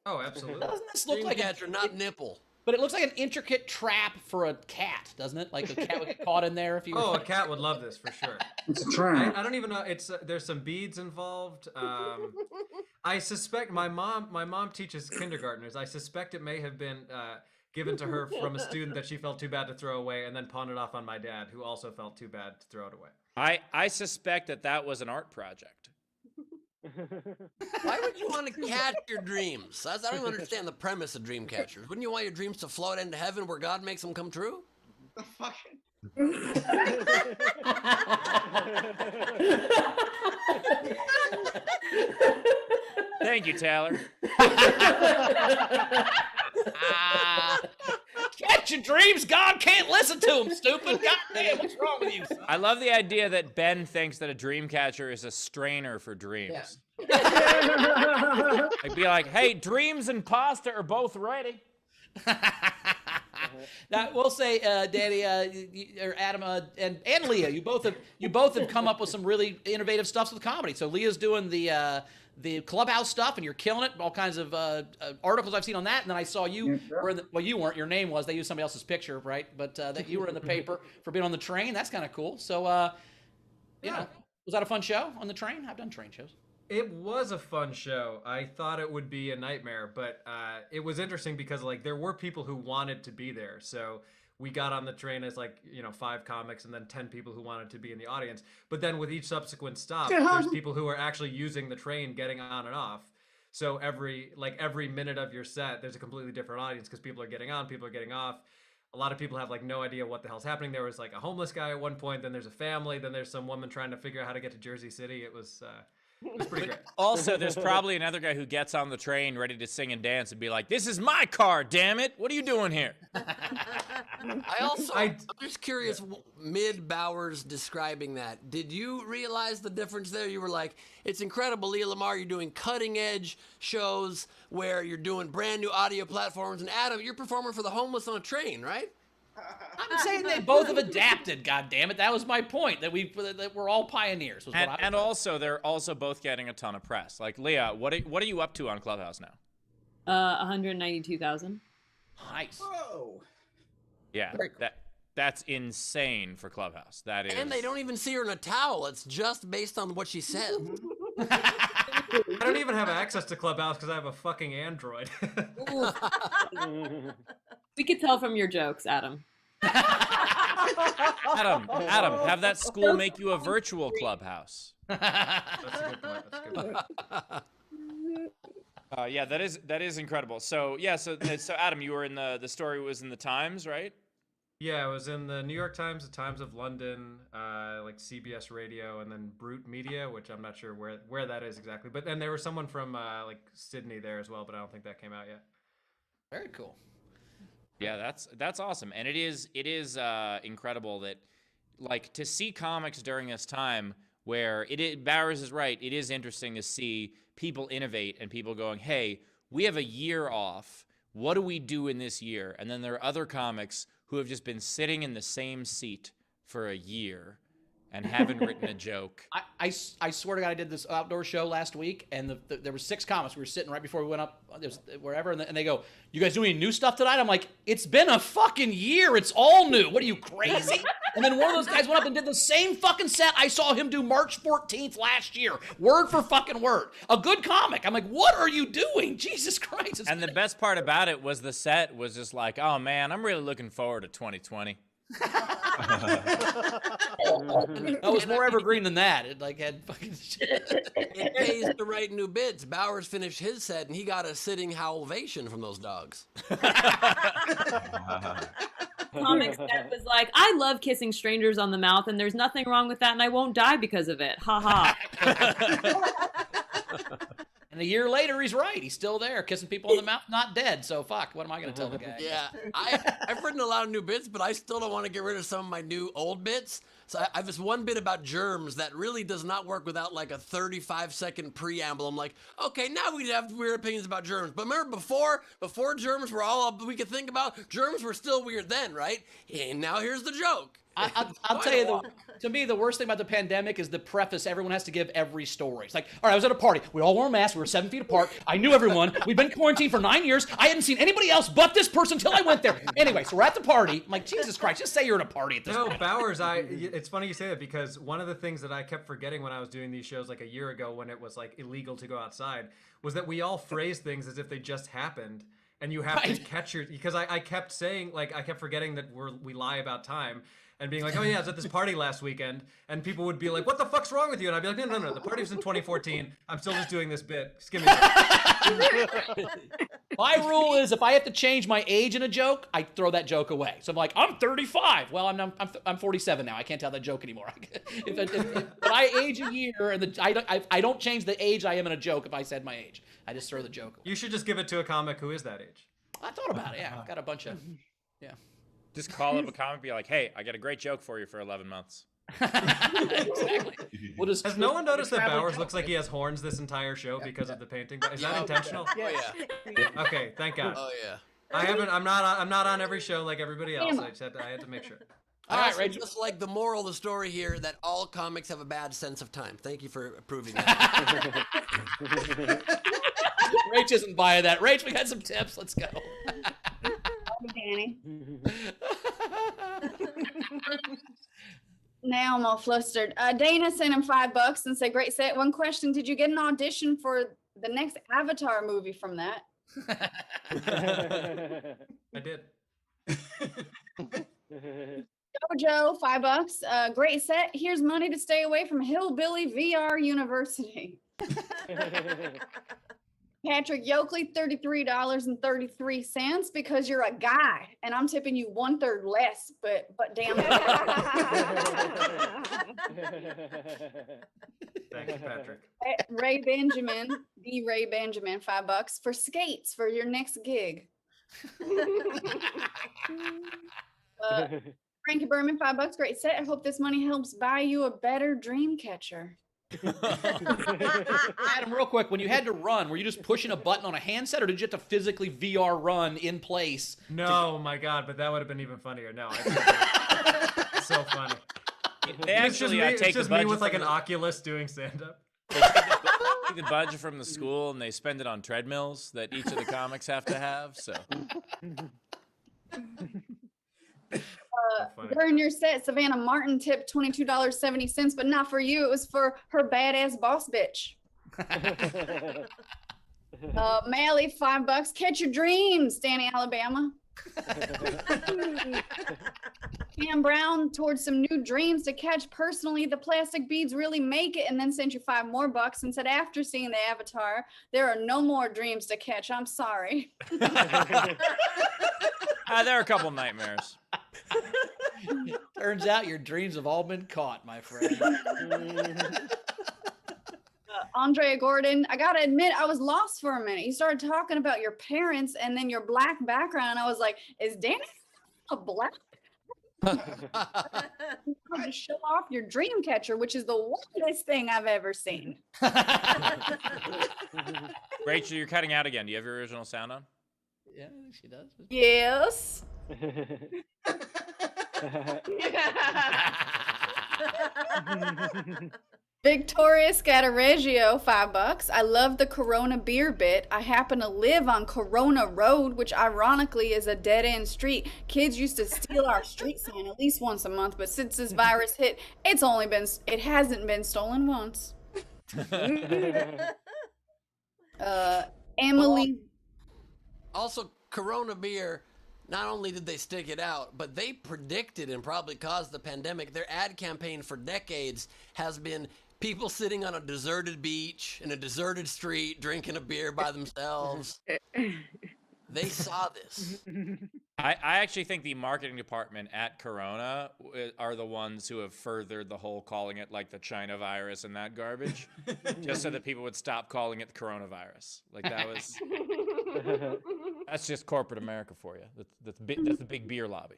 Oh, absolutely. Doesn't this look like Dreamcatcher, not nipple? But it looks like an intricate trap for a cat, doesn't it? Like a cat would get caught in there if you. Oh, a cat would love this for sure. It's a trap. I don't even know. It's there's some beads involved. I suspect my mom teaches kindergartners. I suspect it may have been given to her from a student that she felt too bad to throw away, and then pawned it off on my dad, who also felt too bad to throw it away. I suspect that was an art project. Why would you want to catch your dreams? I don't even understand the premise of dream catchers. Wouldn't you want your dreams to float into heaven where God makes them come true? The fuck? Thank you, Taylor. Catch your dreams. God can't listen to them, stupid. God damn, what's wrong with you, son? I love the idea that Ben thinks that a dream catcher is a strainer for dreams. Yeah. I'd be like, hey, dreams and pasta are both ready. Now, we'll say, Danny, or Adam, and Leah, you both have come up with some really innovative stuff with comedy. So Leah's doing the the Clubhouse stuff, and you're killing it. All kinds of articles I've seen on that. And then I saw you were in the, well, you weren't. Your name was. They used somebody else's picture, right? But that you were in the paper for being on the train. That's kind of cool. So, you know, was that a fun show on the train? I've done train shows. It was a fun show. I thought it would be a nightmare, but it was interesting because like there were people who wanted to be there. So we got on the train as like, you know, 5 comics and then 10 people who wanted to be in the audience. But then with each subsequent stop, there's people who are actually using the train, getting on and off. So every minute of your set, there's a completely different audience because people are getting on, people are getting off. A lot of people have like no idea what the hell's happening. There was like a homeless guy at one point, then there's a family, then there's some woman trying to figure out how to get to Jersey City. It was pretty great. Also, there's probably another guy who gets on the train ready to sing and dance and be like, "This is my car, damn it! What are you doing here?" I'm just curious, mid Bowers describing that, did you realize the difference there? You were like, it's incredible, Leah Lamarr, you're doing cutting edge shows where you're doing brand new audio platforms, and Adam, you're performing for the homeless on a train, right? I'm saying they both have adapted. God damn it, that was my point. That we're all pioneers. Was what And also, they're also both getting a ton of press. Like Leah, what are you up to on Clubhouse now? 192,000. Nice. Whoa. Yeah, that's insane for Clubhouse. That is. And they don't even see her in a towel. It's just based on what she said. I don't even have access to Clubhouse because I have a fucking Android. We could tell from your jokes, Adam. Adam, have that school make you a virtual Clubhouse. That's a good point. That's a good point. Yeah, that is incredible. So yeah, so Adam, you were in the story was in the Times, right? Yeah, it was in the New York Times, the Times of London, like CBS Radio, and then Brute Media, which I'm not sure where that is exactly. But then there was someone from like Sydney there as well, but I don't think that came out yet. Very cool. Yeah, that's awesome, and it is incredible that like to see comics during this time where Bowers is right. It is interesting to see people innovate and people going, "Hey, we have a year off. What do we do in this year?" And then there are other comics who have just been sitting in the same seat for a year and haven't written a joke. I swear to God, I did this outdoor show last week, and there were 6 comics. We were sitting right before we went up, wherever, and they go, "You guys doing any new stuff tonight?" I'm like, "It's been a fucking year. It's all new. What are you, crazy?" And then one of those guys went up and did the same fucking set I saw him do March 14th last year, word for fucking word. A good comic. I'm like, what are you doing? Jesus Christ. And the best part about it was the set was just like, "Oh man, I'm really looking forward to 2020. It was more evergreen than that. It like had fucking shit. It pays to write new bits. Bowers finished his set and he got a sitting ovation from those dogs. Comic set was like, "I love kissing strangers on the mouth, and there's nothing wrong with that, and I won't die because of it. Ha ha." And a year later, he's right. He's still there, kissing people on the mouth, not dead. So fuck, what am I going to tell the guy? Yeah, I've written a lot of new bits, but I still don't want to get rid of some of my new old bits. So I have this one bit about germs that really does not work without like a 35-second preamble. I'm like, okay, now we have weird opinions about germs. But remember before germs were all we could think about, germs were still weird then, right? And now here's the joke. I'll tell you, to me, the worst thing about the pandemic is the preface everyone has to give every story. It's like, all right, I was at a party. We all wore masks. We were 7 feet apart. I knew everyone. We've been quarantined for 9 years. I hadn't seen anybody else but this person until I went there. Anyway, so we're at the party. I'm like, Jesus Christ, just say you're at a party at this point. No, Bowers, it's funny you say that because one of the things that I kept forgetting when I was doing these shows like a year ago when it was like illegal to go outside was that we all phrase things as if they just happened. And you have to catch because I kept saying, like, I kept forgetting that we lie about time. And being like, "Oh yeah, I was at this party last weekend," and people would be like, "What the fuck's wrong with you?" And I'd be like, "No, the party was in 2014. I'm still just doing this bit. Just give me that." My rule is if I have to change my age in a joke, I throw that joke away. So I'm like, I'm 35. Well, I'm 47 now. I can't tell that joke anymore. if I age a year and I don't change the age I am in a joke if I said my age. I just throw the joke away. You should just give it to a comic who is that age. I thought about it. Yeah, I've got a bunch of Just call up a comic and be like, "Hey, I got a great joke for you for 11 months. Exactly. Has no one noticed that Bowers looks like he has horns this entire show because of the painting? Is that intentional? Oh yeah. Okay, thank God. Oh yeah. I'm not on every show like everybody else. I had to make sure. All right, Also Rachel. just like the moral of the story here, that all comics have a bad sense of time. Thank you for proving that. Rach isn't buying that. Rach, we got some tips. Let's go. Danny. Now I'm all flustered. Dana sent him $5 and said, "Great set. One question: did you get an audition for the next Avatar movie from that?" I did. Jojo, $5. Great set. Here's money to stay away from Hillbilly VR University. Patrick Yoakley, $33.33 because you're a guy, and I'm tipping you 1/3 less. But damn it. Thank you, Patrick. Ray Benjamin, Ray Benjamin, $5 for skates for your next gig. Frankie Berman, $5. Great set. I hope this money helps buy you a better dream catcher. Adam, real quick, when you had to run, were you just pushing a button on a handset, or did you have to physically VR run in place? No, my God, but that would have been even funnier. No, so funny. They actually it's take just the me budget with like from an Oculus doing stand-up. They take the budget from the school and they spend it on treadmills that each of the comics have to have. So During your set, Savannah Martin tipped $22.70, but not for you. It was for her badass boss bitch. Mally, $5. Catch your dreams, Danny, Alabama. Cam Brown towards some new dreams to catch. Personally, the plastic beads really make it, and then sent you $5 more and said, after seeing the Avatar, there are no more dreams to catch. I'm sorry. there are a couple nightmares. Turns out your dreams have all been caught, my friend. Andrea Gordon, I gotta admit, I was lost for a minute. You started talking about your parents and then your black background. I was like, is Danny a black? To show off your dream catcher, which is the wildest thing I've ever seen. Rachel, you're cutting out again. Do you have your original sound on? Yeah, I think she does. Yes. Victoria Scattereggio, $5. I love the Corona beer bit. I happen to live on Corona Road, which ironically is a dead-end street. Kids used to steal our street sign at least once a month, but since this virus hit, it hasn't been stolen once. Emily. Also, Corona beer, not only did they stick it out, but they predicted and probably caused the pandemic. Their ad campaign for decades has been people sitting on a deserted beach in a deserted street drinking a beer by themselves. They saw this. I actually think the marketing department at Corona are the ones who have furthered the whole calling it like the China virus and that garbage, just so that people would stop calling it the coronavirus. Like that was, that's just corporate America for you. That's the big beer lobby.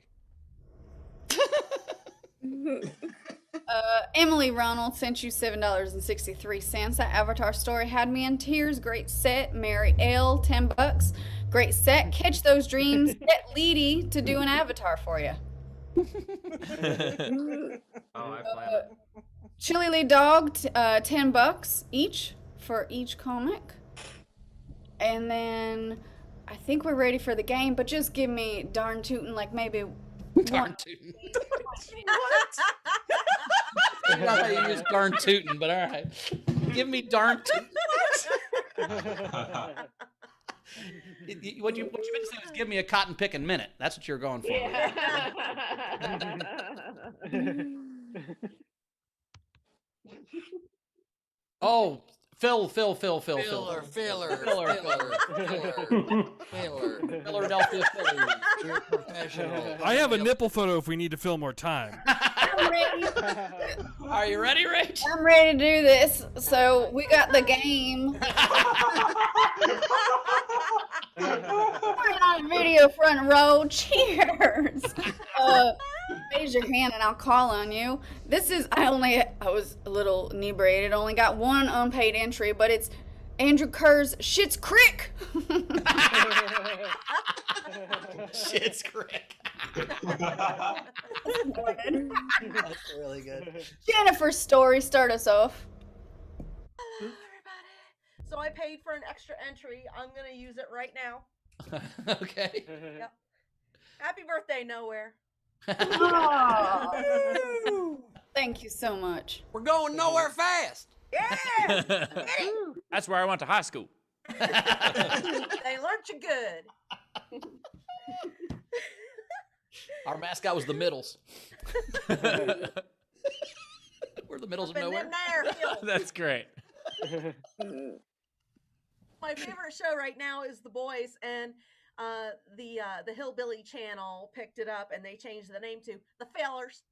Emily Ronald sent you $7.63. That Avatar story had me in tears. Great set. Mary L, $10. Great set. Catch those dreams. Get Leedy to do an Avatar for you. I plan. Chili Lee Dog, $10 each for each comic. And then I think we're ready for the game, but just give me darn tootin' like maybe darn tootin'. I don't know how you use darn tootin', but all right. Give me darn tootin'. What you meant to say was give me a cotton picking minute. That's what you're going for. Yeah. Oh, Phil. Filler. Philadelphia Phillies. You're a professional. I have a nipple photo if we need to fill more time. I'm ready. Are you ready, Rach? I'm ready to do this. So we got the game. We're on video front row. Cheers. Raise your hand and I'll call on you. This is, I was a little inebriated. Only got one unpaid entry, but it's Andrew Kerr's Schitt's Creek. Schitt's Creek. That's really good. Jennifer's story, start us off. Hello, everybody. So I paid for an extra entry. I'm gonna use it right now. Okay. Yep. Happy birthday, Nowhere. Aw. Thank you so much. We're going nowhere fast. Yeah. That's where I went to high school. They learned you good. Our mascot was the Middles. We're the Middles of Up in nowhere. them there hills. That's great. My favorite show right now is The Boys, and the Hillbilly Channel picked it up and they changed the name to The Fellers.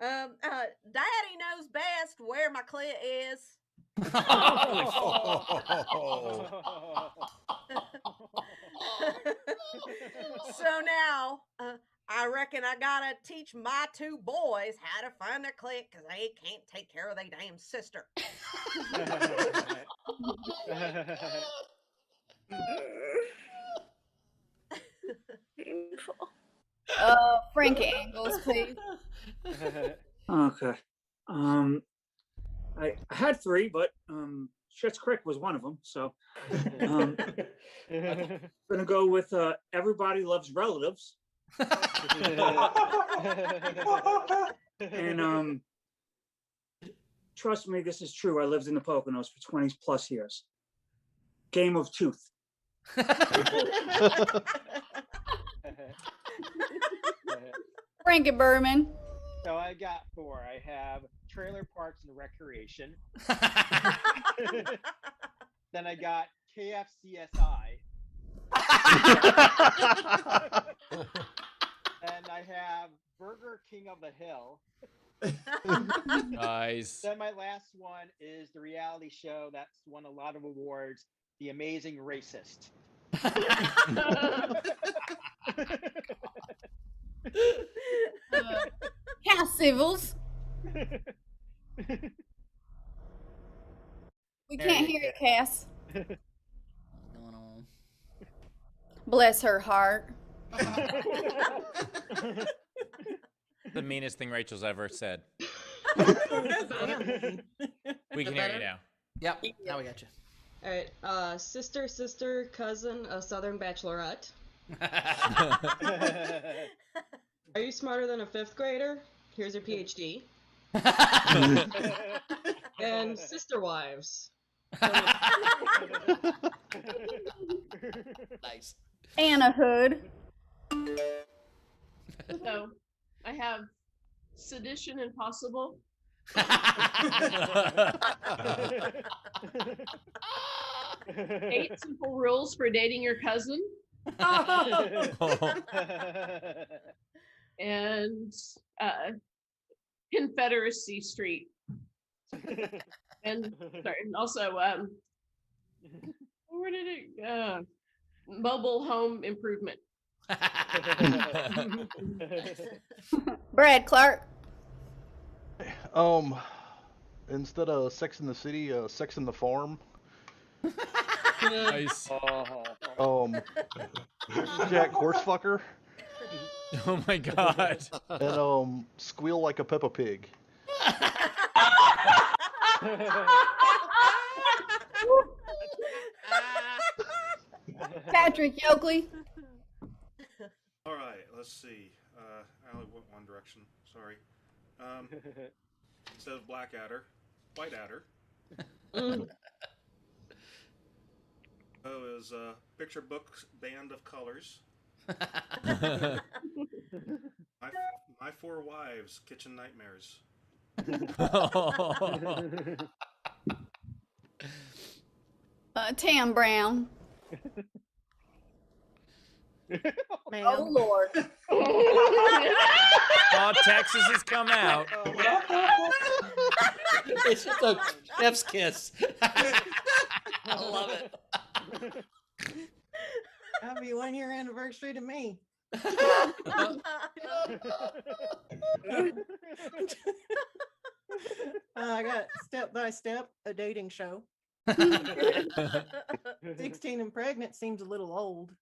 Daddy knows best where my clit is. So now I reckon I gotta teach my two boys how to find their clit because they can't take care of their damn sister. Frank Angles, please. Okay. I had three, but Schitt's Creek was one of them. So I'm gonna go with Everybody Loves Relatives. And trust me, this is true. I lived in the Poconos for 20 plus years. Game of Tooth. Frankie Berman. So I got four. I have Trailer Parks and Recreation. Then I got KFCSI. And I have Burger King of the Hill. Nice. Then my last one is the reality show that's won a lot of awards, The Amazing Racist. Cass Civils. We can't hear you, Cass. What's going on? Bless her heart. The meanest thing Rachel's ever said. We can hear you now. Yep. Now we got you. All right. Sister, cousin, a Southern bachelorette. Are you smarter than a fifth grader? Here's your PhD. And sister wives. Nice. Anna Hood. So I have Sedition Impossible. 8 simple rules for dating your cousin. And Confederacy Street. And sorry, and also where did it mobile home improvement. Brad Clark. Instead of Sex in the City, Sex in the Farm. Nice. Jack Horsefucker. Oh my god. And Squeal Like a Peppa Pig. Patrick Yoakley. All right, let's see. I only went one direction. Sorry. Instead of Blackadder, Whiteadder. Oh, is Picture Book Band of Colors. My Four Wives, Kitchen Nightmares. Tam Brown. Oh Lord. Oh, Texas has come out. It's just a chef's kiss. I love it. Happy 1 year anniversary to me. I got Step by Step, a dating show. 16 and pregnant seems a little old.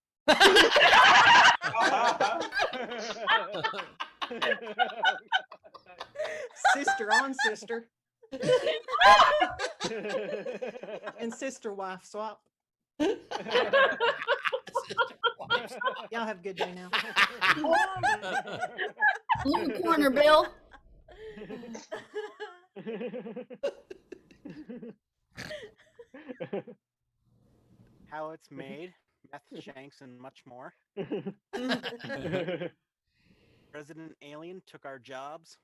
Sister on sister. And sister wife swap. Y'all have a good day now. Blue corner, Bill. How it's made, meth shanks, and much more. President Alien took our jobs.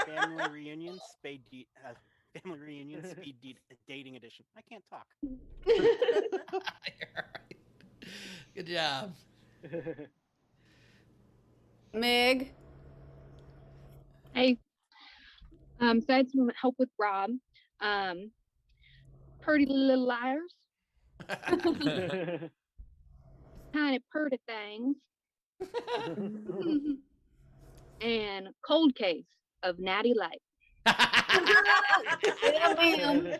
Family reunion, family reunion, dating edition. I can't talk. Good job. Meg. Hey. So I had some help with Rob. Pretty Little Liars. Tiny Purty Things. And Cold Case of Natty Light. Yeah, ma'am.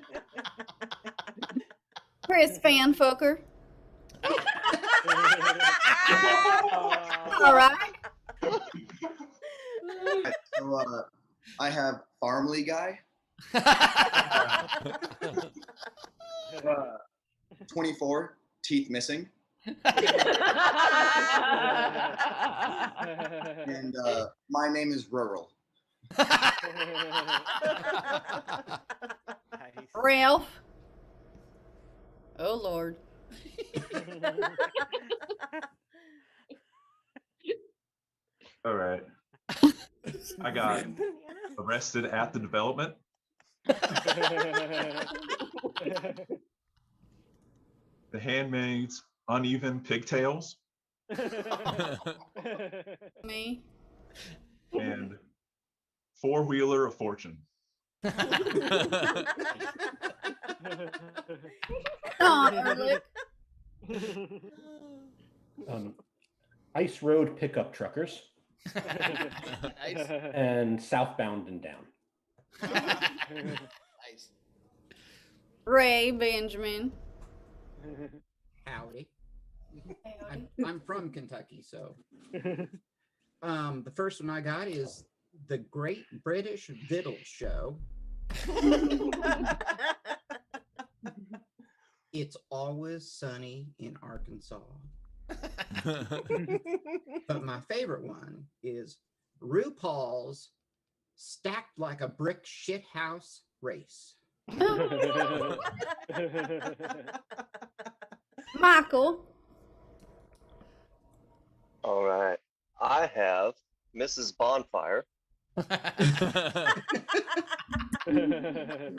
Chris Fanfucker. All right. So I have Farmly Guy. 24, teeth missing. And my name is Rural. Ralph. Oh, Lord. All right. I got arrested at the development. The Handmaid's Uneven Pigtails. Me. And Four-Wheeler of Fortune. Ice Road Pickup Truckers. Nice. And Southbound and Down. Nice. Ray Benjamin. Howdy. I'm from Kentucky, so. The first one I got is The Great British Victual Show. It's Always Sunny in Arkansas. But my favorite one is RuPaul's Stacked Like a Brick Shithouse Race. Michael. All right. I have Mrs. Bonfire.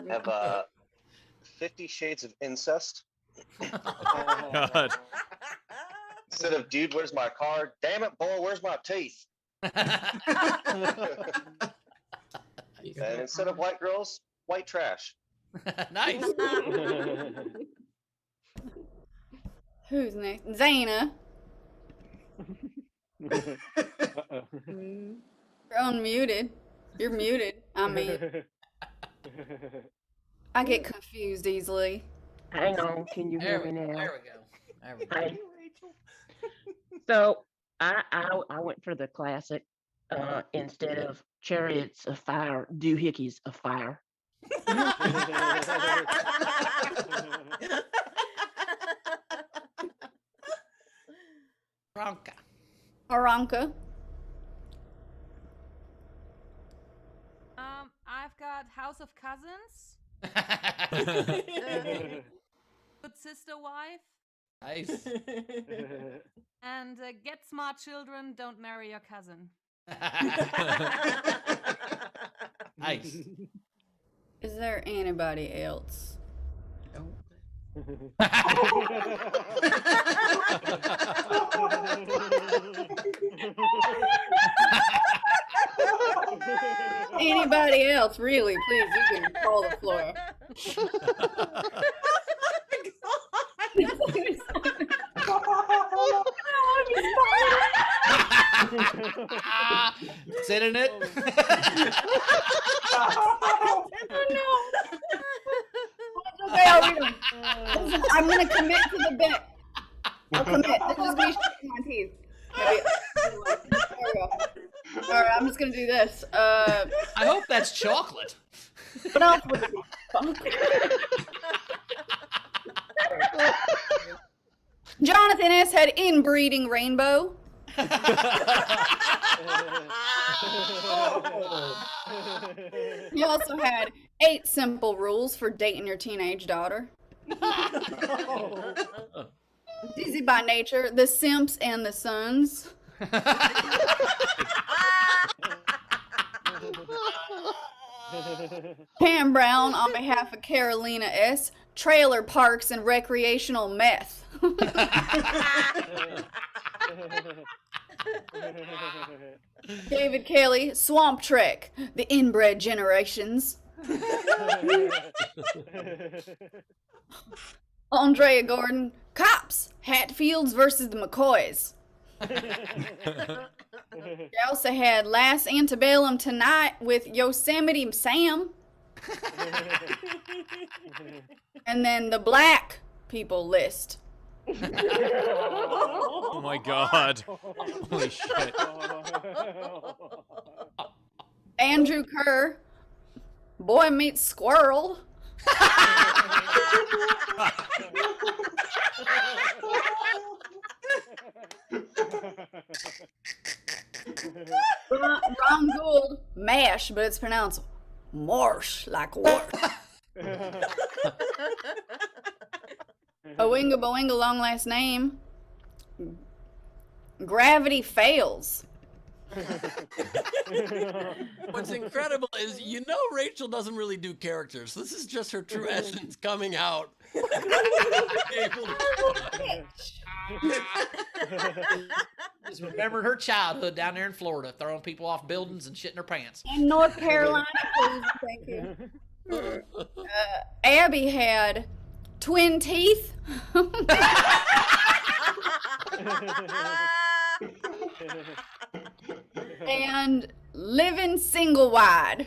Have 50 Shades of Incest. God. Instead of dude, where's my car? Damn it, boy, where's my teeth? And instead of white girls, white trash. Nice. Who's next? Zana. You're unmuted. You're muted. I mean, I get confused easily. Hang on, can you hear me now? There we go. There we go. Hey. So I went for the classic. Instead of Chariots of Fire, doohickeys of fire. Ronka. Aranka. I've got House of Cousins. Good Sister Wife. Nice. And Get Smart Children, Don't Marry Your Cousin. Nice. Is there anybody else? Anybody else, really? Please, you can call the floor. Sit in it. Oh no! Okay, I'll read them. Listen, I'm gonna commit to the bit. I'll commit. This is me shitting my teeth. Maybe. There we go. All right, I'm just gonna do this. I hope that's chocolate. What else would it be? Jonathan S. had inbreeding rainbow. He also had 8 simple rules for dating your teenage daughter. Dizzy by nature, the Simps and the Sons. Pam Brown, on behalf of Carolina S., trailer parks and recreational meth. David Kelly, Swamp Trek, the inbred generations. Andrea Gordon, cops, Hatfields versus the McCoys. They also had Last Antebellum Tonight with Yosemite Sam. And then the black people list. Oh my god. Holy shit. Andrew Kerr, Boy Meets Squirrel. Ron Gould, MASH, but it's pronounced marsh, like war. Owinga Boinga, long last name. Gravity fails. What's incredible is, Rachel doesn't really do characters. This is just her true essence coming out. Just remembered her childhood down there in Florida, throwing people off buildings and shitting her pants. In North Carolina, please, thank you. Abby had twin teeth. And living single wide.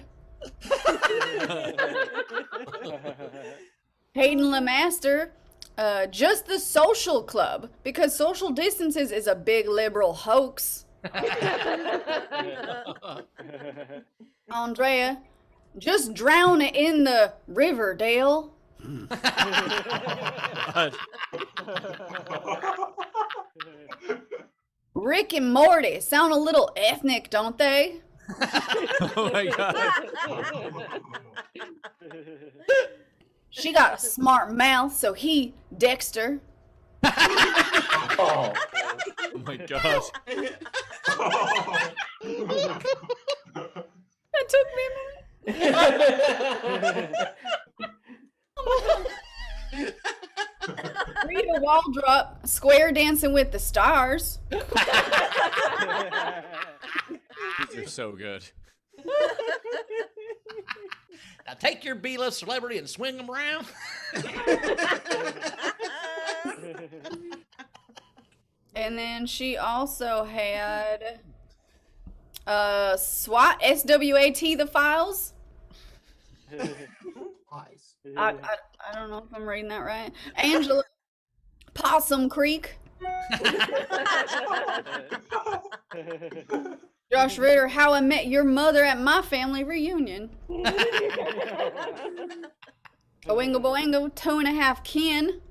Hayden Lemaster, just the social club, because social distances is a big liberal hoax. Andrea, just drown it in the Riverdale. Rick and Morty sound a little ethnic, don't they? Oh my god. She got a smart mouth, so he Dexter. Oh my gosh. That took me a minute. Rita Waldrop, square dancing with the stars. These are so good. Now take your B-list celebrity and swing them around. And then she also had SWAT, S-W-A-T, the files. I don't know if I'm reading that right. Angela, Possum Creek. Josh Ritter, How I Met Your Mother at My Family Reunion. Oingo Boingo, 2.5 Kin.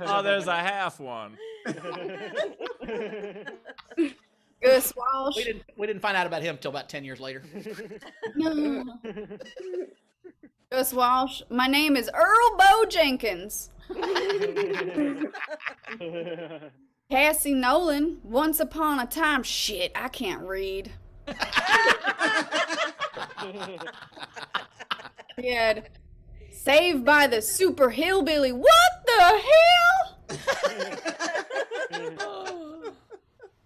Oh, there's a half one. Gus Walsh. We didn't find out about him until about 10 years later. No. Gus Walsh, my name is Earl Bo Jenkins. Cassie Nolan, Once Upon a Time. Shit, I can't read. He had Saved by the Super Hillbilly. What the hell?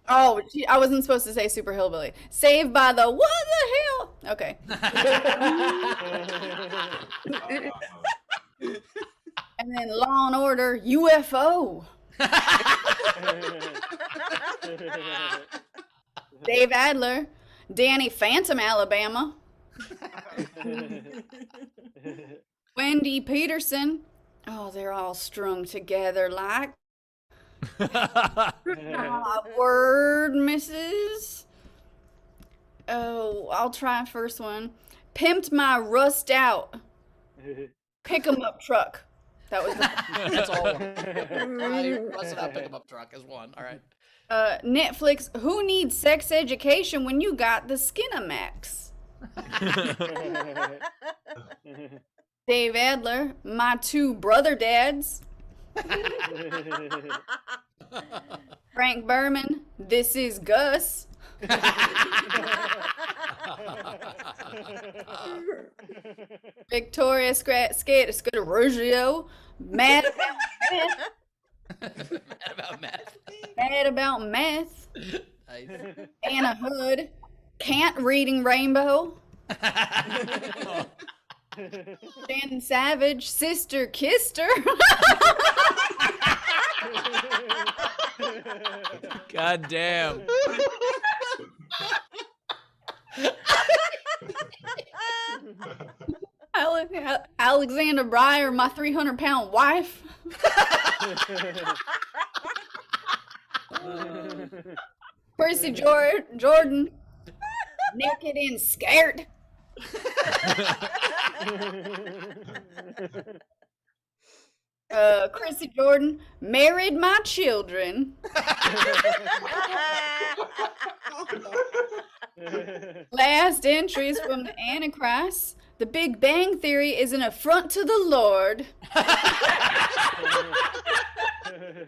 Oh, I wasn't supposed to say Super Hillbilly. Saved by the what the hell? Okay. And then Law and Order UFO. Dave Adler, Danny Phantom, Alabama. Wendy Peterson. Oh, they're all strung together like. Word, Mrs. Oh, I'll try first one. Pimped my rust out. Pick 'em up truck. That was That's all one. Rusted out pick 'em up truck is one. All right. Netflix. Who needs sex education when you got the Skinamax? Dave Adler. My two brother dads. Frank Berman. This is Gus. Victoria Scadarugio. Mad about meth. Mad about meth. Nice. Anna Hood. Can't reading rainbow. Shannon Savage. Sister kissed her. God damn. Alexander Breyer, my 300-pound wife. Percy Jordan, naked and scared. Chrissy Jordan, married my children. Last entries from the Antichrist. The Big Bang Theory is an affront to the Lord.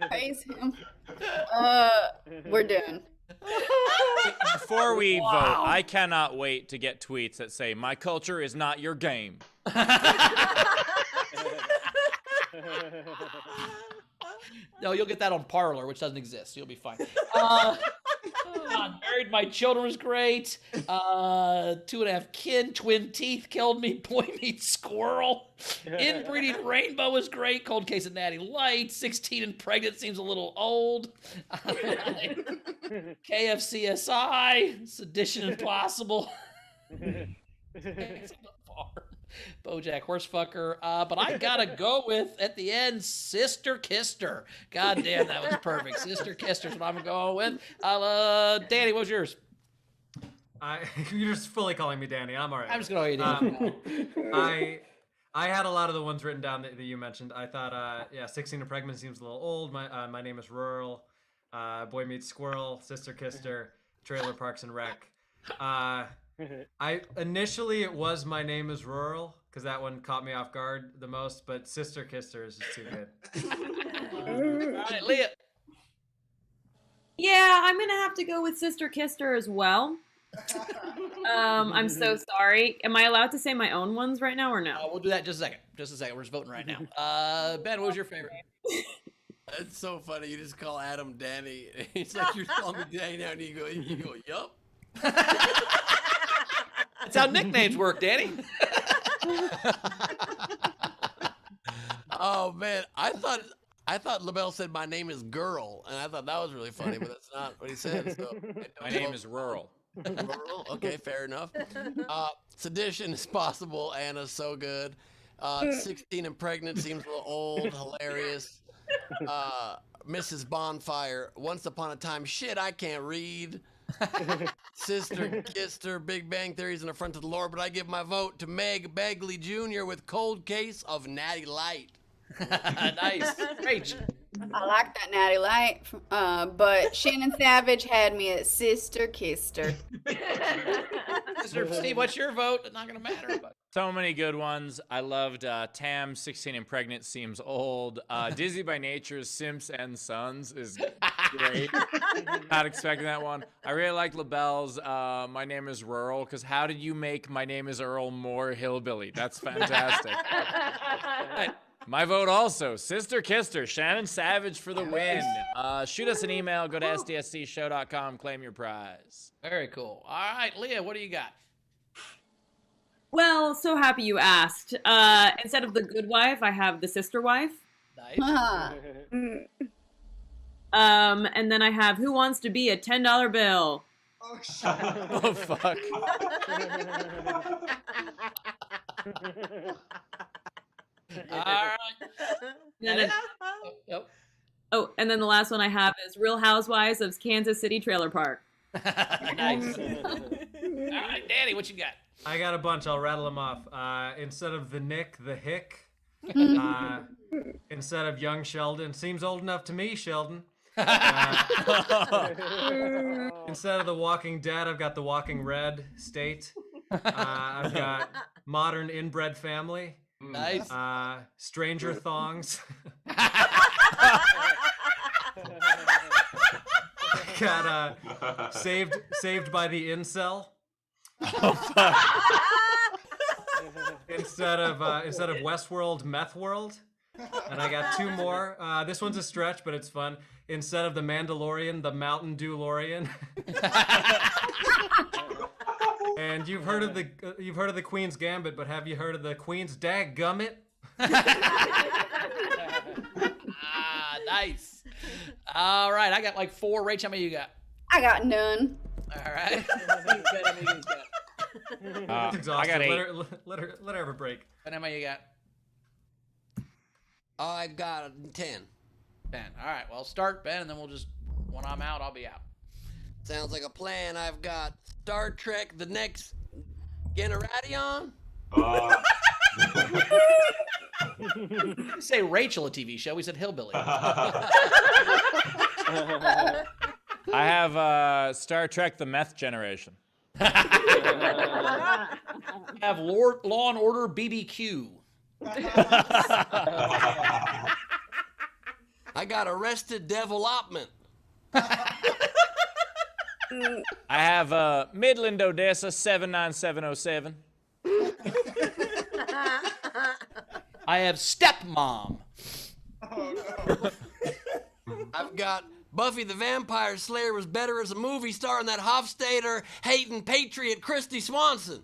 Praise him. We're done. Before we vote, I cannot wait to get tweets that say, "My culture is not your game." No, you'll get that on Parlor, which doesn't exist. You'll be fine. Married my children was great. 2.5 kin, twin teeth killed me. Boy meets squirrel. Inbreeding rainbow was great. Cold case of natty light. 16 and pregnant seems a little old. KFCSI. Sedition impossible. BoJack Horsefucker, but I gotta go with at the end, Sister Kissed Her. God damn, that was perfect. Sister Kissed Her's what I'm going with. Danny, what's yours? You're just fully calling me Danny. I'm all right. I'm just gonna call you Danny. I had a lot of the ones written down that you mentioned. I thought, 16 and pregnant seems a little old. My name is Rural. Boy meets squirrel. Sister Kissed Her. Trailer Parks and Rec. Initially it was My Name is Rural because that one caught me off guard the most, but Sister Kissed Her is just too good. All right, Leah. Yeah, I'm gonna have to go with Sister Kissed Her as well. I'm so sorry. Am I allowed to say my own ones right now or no? We'll do that in just a second. Just a second. We're just voting right now. Ben, what was your favorite? It's so funny. You just call Adam Danny. It's like you're calling me Danny now, and you go, yup. That's how nicknames work, Danny. Oh man, I thought LaBelle said my name is Girl, and I thought that was really funny, but that's not what he said. So My name is Rural. Rural? Okay, fair enough. Sedition is possible. Anna's so good. 16 and pregnant seems a little old. Hilarious. Mrs. Bonfire. Once upon a time. Shit, I can't read. Sister Kissed Her. Big Bang Theory is an affront to the Lord, but I give my vote to Meg Begley Jr. with Cold Case of Natty Light. Nice. Great. I like that natty light, but Shannon Savage had me at Sister Kissed Her. Steve, what's your vote? It's not gonna matter. But... So many good ones. I loved Tam, 16 and pregnant seems old. Dizzy by Nature's Simps and Sons is great. Not expecting that one. I really liked LaBelle's My Name is Rural, because how did you make My Name is Earl more hillbilly? That's fantastic. My vote also, Sister Kissed Her, Shannon Savage for the win. Shoot us an email, go to sdscshow.com, claim your prize. Very cool. All right, Leah, what do you got? Well, so happy you asked. Instead of the good wife, I have the sister wife. Nice. And then I have Who Wants to Be a $10 Bill? Oh, oh fuck. All right. And then- Oh, and then the last one I have is Real Housewives of Kansas City Trailer Park. Nice. All right, Danny, what you got? I got a bunch. I'll rattle them off. Instead of the Nick, the Hick. Instead of young Sheldon, seems old enough to me, Sheldon. Instead of the Walking Dead, I've got the Walking Red State. I've got Modern Inbred Family. Nice. Stranger Thongs. Got saved by the Incel. Instead of Westworld, Meth World. And I got two more. This one's a stretch, but it's fun. Instead of the Mandalorian, the Mountain Dew Lorian. And you've heard of the Queen's Gambit, but have you heard of the Queen's Dadgummit? Nice. All right, I got like 4. Rach, how many you got? I got none. All right. That's exhausting. I got 8. Let her have a break. And how many you got? I got 10. 10. All right, well, start, Ben, and then we'll just, when I'm out, I'll be out. Sounds like a plan. I've got Star Trek: The Next Generation. Say Rachel, a TV show. We said Hillbilly. I have Star Trek: The Meth Generation. I have Law and Order BBQ. I got Arrested Development. I have Midland, Odessa 79707. I have Stepmom. I've got Buffy the Vampire Slayer was better as a movie star than that Hofstadter hating patriot Christy Swanson.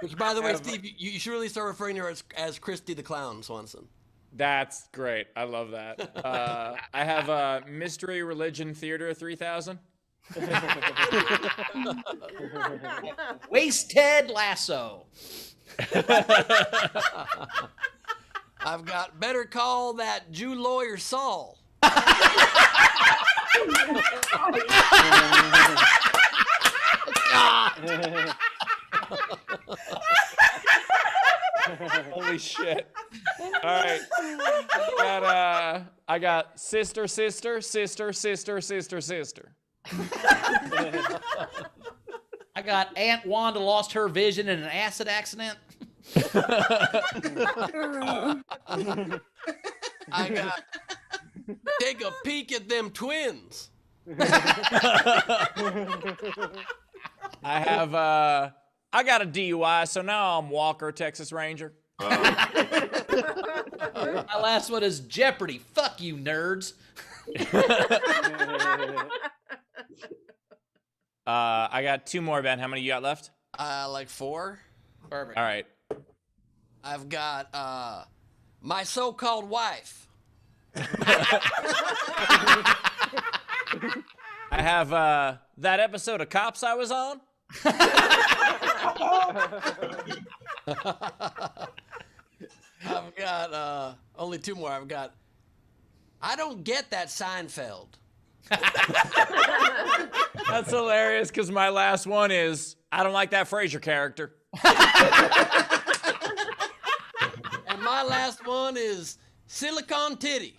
Which, by the way, Steve, you should really start referring to her as Christy the Clown Swanson. That's great. I love that. I have Mystery Religion Theater 3000. Wasted Lasso. I've got Better Call That Jew Lawyer Saul. Holy shit. All right. I got sister. I got Aunt Wanda lost her vision in an acid accident. I got Take a Peek at Them Twins. I have I got a DUI, so now I'm Walker, Texas Ranger. My last one is Jeopardy. Fuck you, nerds. I got 2 more, Ben. How many you got left? Like 4. Perfect. All right. I've got My So-Called Wife. I have that episode of Cops I was on. I've got only 2 more. I've got I Don't Get That Seinfeld. That's hilarious because my last one is I don't like that Frasier character. And my last one is Silicon Titty.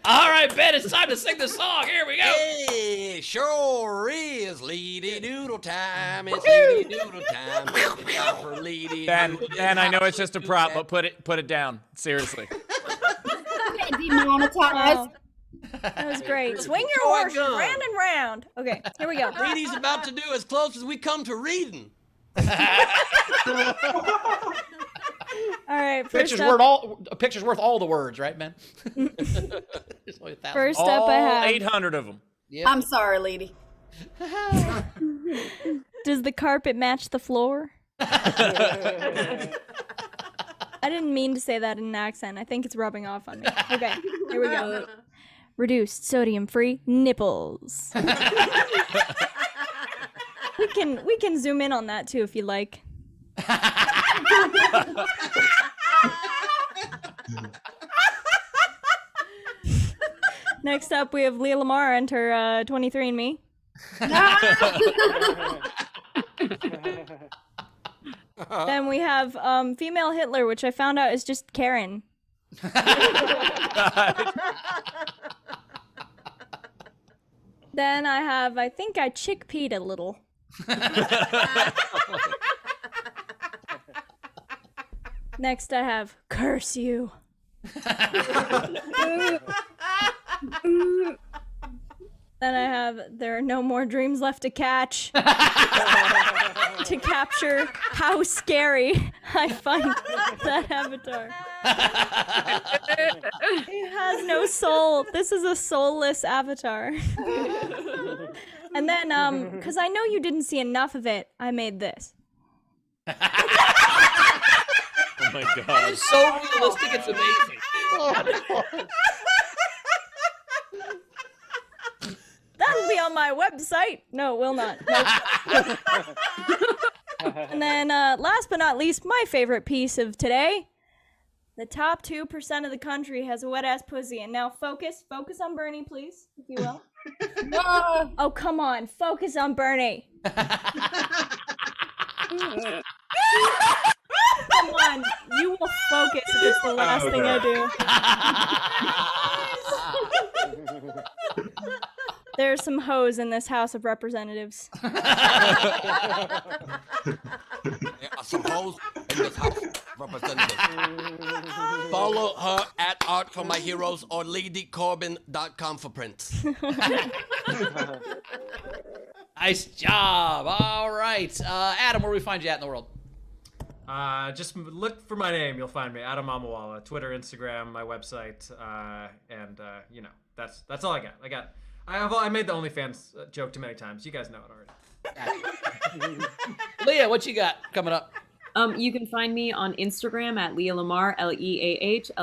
All right, Ben, it's time to sing the song. Here we go. Hey, sure is Leedy Doodle time. It's Leedy Doodle time. For Leedy Ben, Doodle I know time. it's just a prop, but put it down. Seriously. Demonetized. That was great. Swing your horse round and round. Okay, here we go. Leedy's about to do as close as we come to reading. All right, Picture's worth all the words, right, Ben? First up, I have 800 of them. Yep. I'm sorry, lady. Does the carpet match the floor? I didn't mean to say that in an accent. I think it's rubbing off on me. Okay, here we go. reduced sodium-free nipples. we can zoom in on that too if you like. Next up, we have Leah Lamarr and her 23andMe. Then we have female Hitler, which I found out is just Karen. Then I think I chickpeed a little. Next I have curse you. Then I have there are no more dreams left to catch. To capture how scary I find that avatar. He has no soul. This is a soulless avatar. And then, because I know you didn't see enough of it, I made this. Oh my That god. is so realistic, it's amazing. That'll be on my website. No, it will not. Nope. And then, last but not least, my favorite piece of today. The top 2% of the country has a wet-ass pussy. And now focus on Bernie, please, if you will. Oh, come on. Focus on Bernie. Come on. You will focus if it's the last thing I do. There are some hoes in this House of Representatives. There are some hoes in this House of Representatives. Follow her at Art for My Heroes or LadyCorbin.com for prints. Nice job. All right. Adam, where do we find you at in the world? Just look for my name. You'll find me. Adam Mamawala. Twitter, Instagram, my website, and you know, that's all I got. I made the OnlyFans joke too many times. You guys know it already. Leah, what you got coming up? You can find me on Instagram at Leah Lamarr,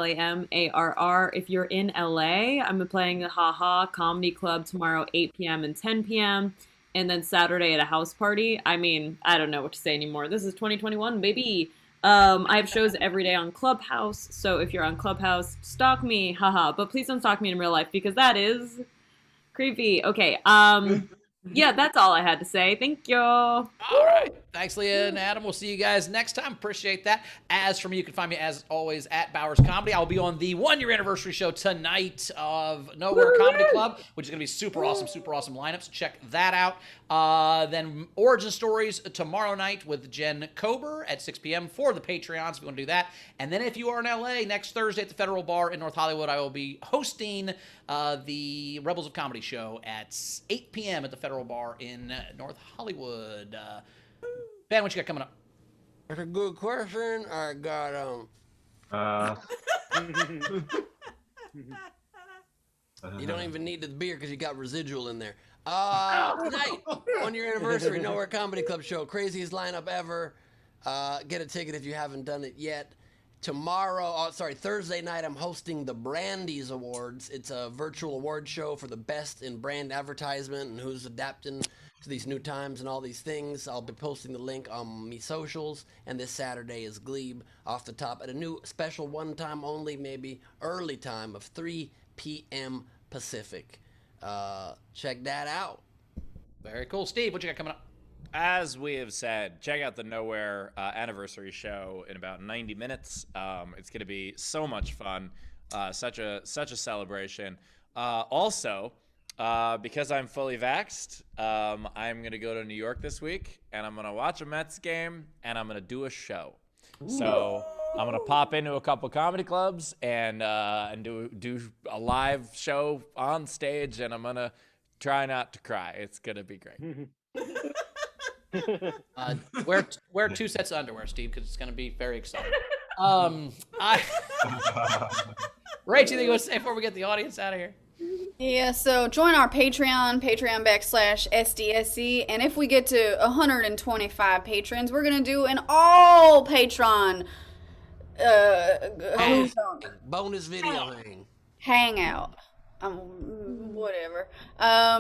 LeahLamarr. If you're in LA, I'm playing the Haha Comedy Club tomorrow, 8 p.m. and 10 p.m. And then Saturday at a house party. I mean, I don't know what to say anymore. This is 2021, baby. I have shows every day on Clubhouse. So if you're on Clubhouse, stalk me, haha. But please don't stalk me in real life because that is creepy. Okay. Yeah, that's all I had to say. Thank you. All right. Thanks, Leah and Adam. We'll see you guys next time. Appreciate that. As for me, you can find me, as always, at Bowers Comedy. I'll be on the one-year anniversary show tonight of Nowhere Comedy Club, which is going to be super awesome lineups. Check that out. Then Origin Stories tomorrow night with Jen Kober at 6 p.m. for the Patreons, if you want to do that. And then if you are in LA, next Thursday at the Federal Bar in North Hollywood, I will be hosting the Rebels of Comedy show at 8 p.m. at the Federal Bar in North Hollywood. Ben, what you got coming up? That's a good question. I got You don't even need the beer because you got residual in there. Tonight, 1 year anniversary, Nowhere Comedy Club show, craziest lineup ever. Get a ticket if you haven't done it yet. Thursday night, I'm hosting the Brandy's Awards. It's a virtual award show for the best in brand advertisement and who's adapting to these new times and all these things. I'll be posting the link on me socials, and this Saturday is Glebe off the top at a new special one-time only, maybe early time of 3 p.m. Pacific. Check that out. Very cool. Steve, what you got coming up? As we have said, check out the Nowhere anniversary show in about 90 minutes. It's going to be so much fun. Such a celebration. Also, because I'm fully vaxxed, I'm going to go to New York this week, and I'm going to watch a Mets game, and I'm going to do a show. So I'm going to pop into a couple comedy clubs and do a live show on stage, and I'm going to try not to cry. It's going to be great. Wear 2 sets of underwear, Steve, because it's going to be very exciting. Rach, anything you want to say before we get the audience out of here? Yeah, so join our Patreon.com/SDSC, and if we get to 125 patrons, we're gonna do an all Patreon bonus video hangout. Whatever.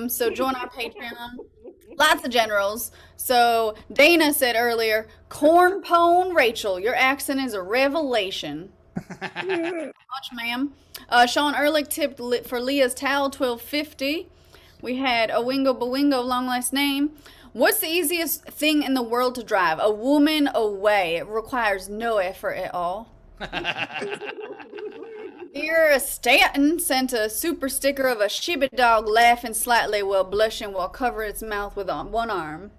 So join our Patreon. Lots of generals. So Dana said earlier, corn pone Rachel, your accent is a revelation. Much, ma'am. Sean Ehrlich tipped for Leah's towel, $12.50. We had Owingo Bowingo, long last name. What's the easiest thing in the world to drive? A woman away. It requires no effort at all. Dear Stanton sent a super sticker of a Shiba dog laughing slightly while blushing while covering its mouth with one arm.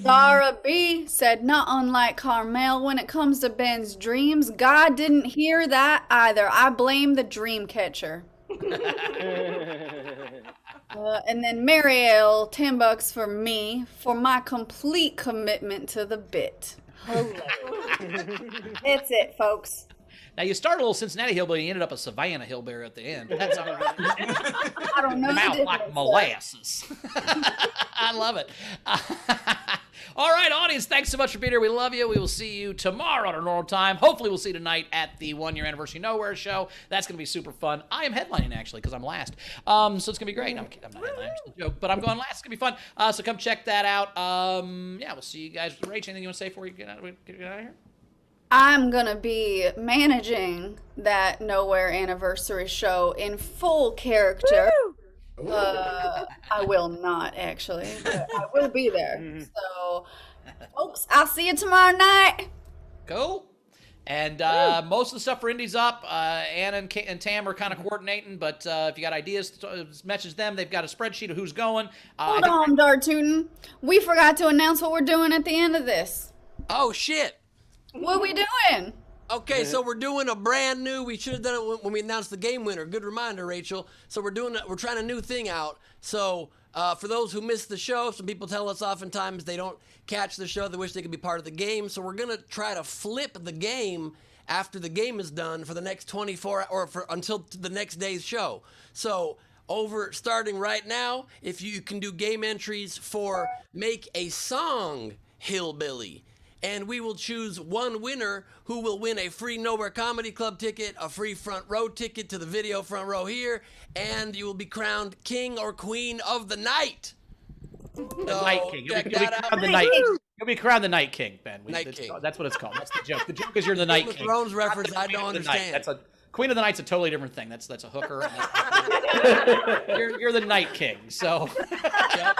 Zara B said, not unlike Carmel, when it comes to Ben's dreams, God didn't hear that either. I blame the dream catcher. And then Marielle, $10 for me for my complete commitment to the bit. That's it, folks. Now, you started a little Cincinnati hillbilly, you ended up a Savannah hillbilly at the end. That's all right. I don't know. Mouth like molasses. I love it. All right, audience, thanks so much for being here. We love you. We will see you tomorrow at our normal time. Hopefully, we'll see you tonight at the 1-year anniversary Nowhere show. That's going to be super fun. I am headlining, actually, because I'm last. So it's going to be great. I'm not headlining, it's a joke, but I'm going last. It's going to be fun. So come check that out. Yeah, we'll see you guys. Rach, anything you want to say before you get out of here? I'm going to be managing that Nowhere anniversary show in full character. I will not, actually, but I will be there. So, folks, I'll see you tomorrow night. Cool. And most of the stuff for Indies up. Anna and Tam are kind of coordinating, but if you got ideas, message them. They've got a spreadsheet of who's going. Hold on, Dartootin. We forgot to announce what we're doing at the end of this. Oh, shit. What are we doing? Okay, so we're doing a brand new. We should have done it when we announced the game winner. Good reminder, Rachel. So we're trying a new thing out. So for those who missed the show, some people tell us oftentimes they don't catch the show. They wish they could be part of the game. So we're gonna try to flip the game after the game is done for the next 24 or until the next day's show. So starting right now, if you can do game entries for Make a Song Hillbilly. And we will choose one winner who will win a free Nowhere Comedy Club ticket, a free front row ticket to the video front row here, and you will be crowned king or queen of the night. The Night King. You'll be crowned the Night King, Ben. Night King. That's what it's called. That's the joke. The joke is you're the Night King. Game of Thrones reference, I don't understand. Queen of the Night's a totally different thing. That's a hooker. You're the Night King. So. Yep.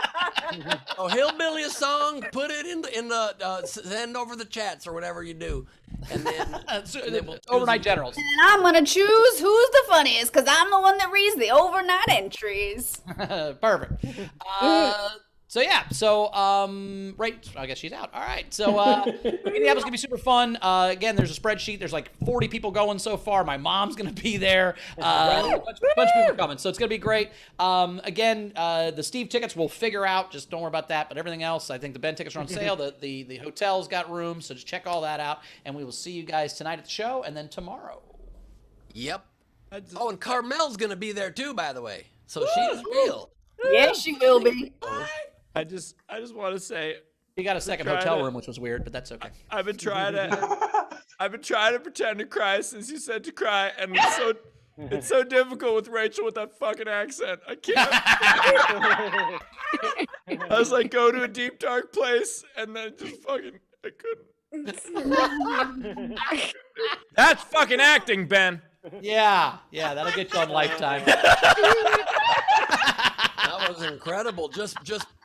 Oh, hillbilly a song. Put it in the send over the chats or whatever you do, and then we'll overnight generals. And I'm gonna choose who's the funniest because I'm the one that reads the overnight entries. Perfect. Right, I guess she's out. All right, so Indianapolis gonna be super fun. Again, there's a spreadsheet. There's like 40 people going so far. My mom's gonna be there. A bunch of people coming, so it's gonna be great. Again, the Steve tickets we'll figure out. Just don't worry about that. But everything else, I think the Ben tickets are on sale. The hotel's got room, so just check all that out. And we will see you guys tonight at the show, and then tomorrow. Yep. Oh, and Carmel's gonna be there too, by the way. So she's real. Yes, she will be. I just want to say you got a second hotel room, which was weird, but that's okay. I've been trying to pretend to cry since you said to cry, and it's so difficult with Rachel with that fucking accent. I can't. I was like, go to a deep dark place, and then just fucking I couldn't. That's fucking acting, Ben. Yeah, that'll get you on Lifetime. That was incredible. Just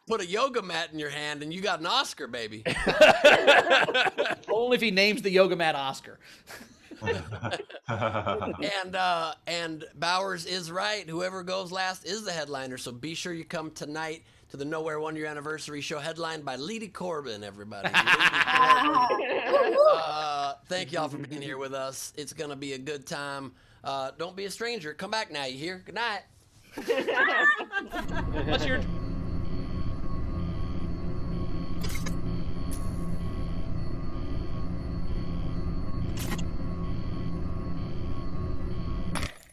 put a yoga mat in your hand and you got an Oscar, baby. Only if he names the yoga mat Oscar. And Bowers is right. Whoever goes last is the headliner. So be sure you come tonight to the Nowhere 1-year anniversary show, headlined by Leedy Corbin, everybody. Thank y'all for being here with us. It's gonna be a good time. Don't be a stranger. Come back now, you hear? Good night. What's your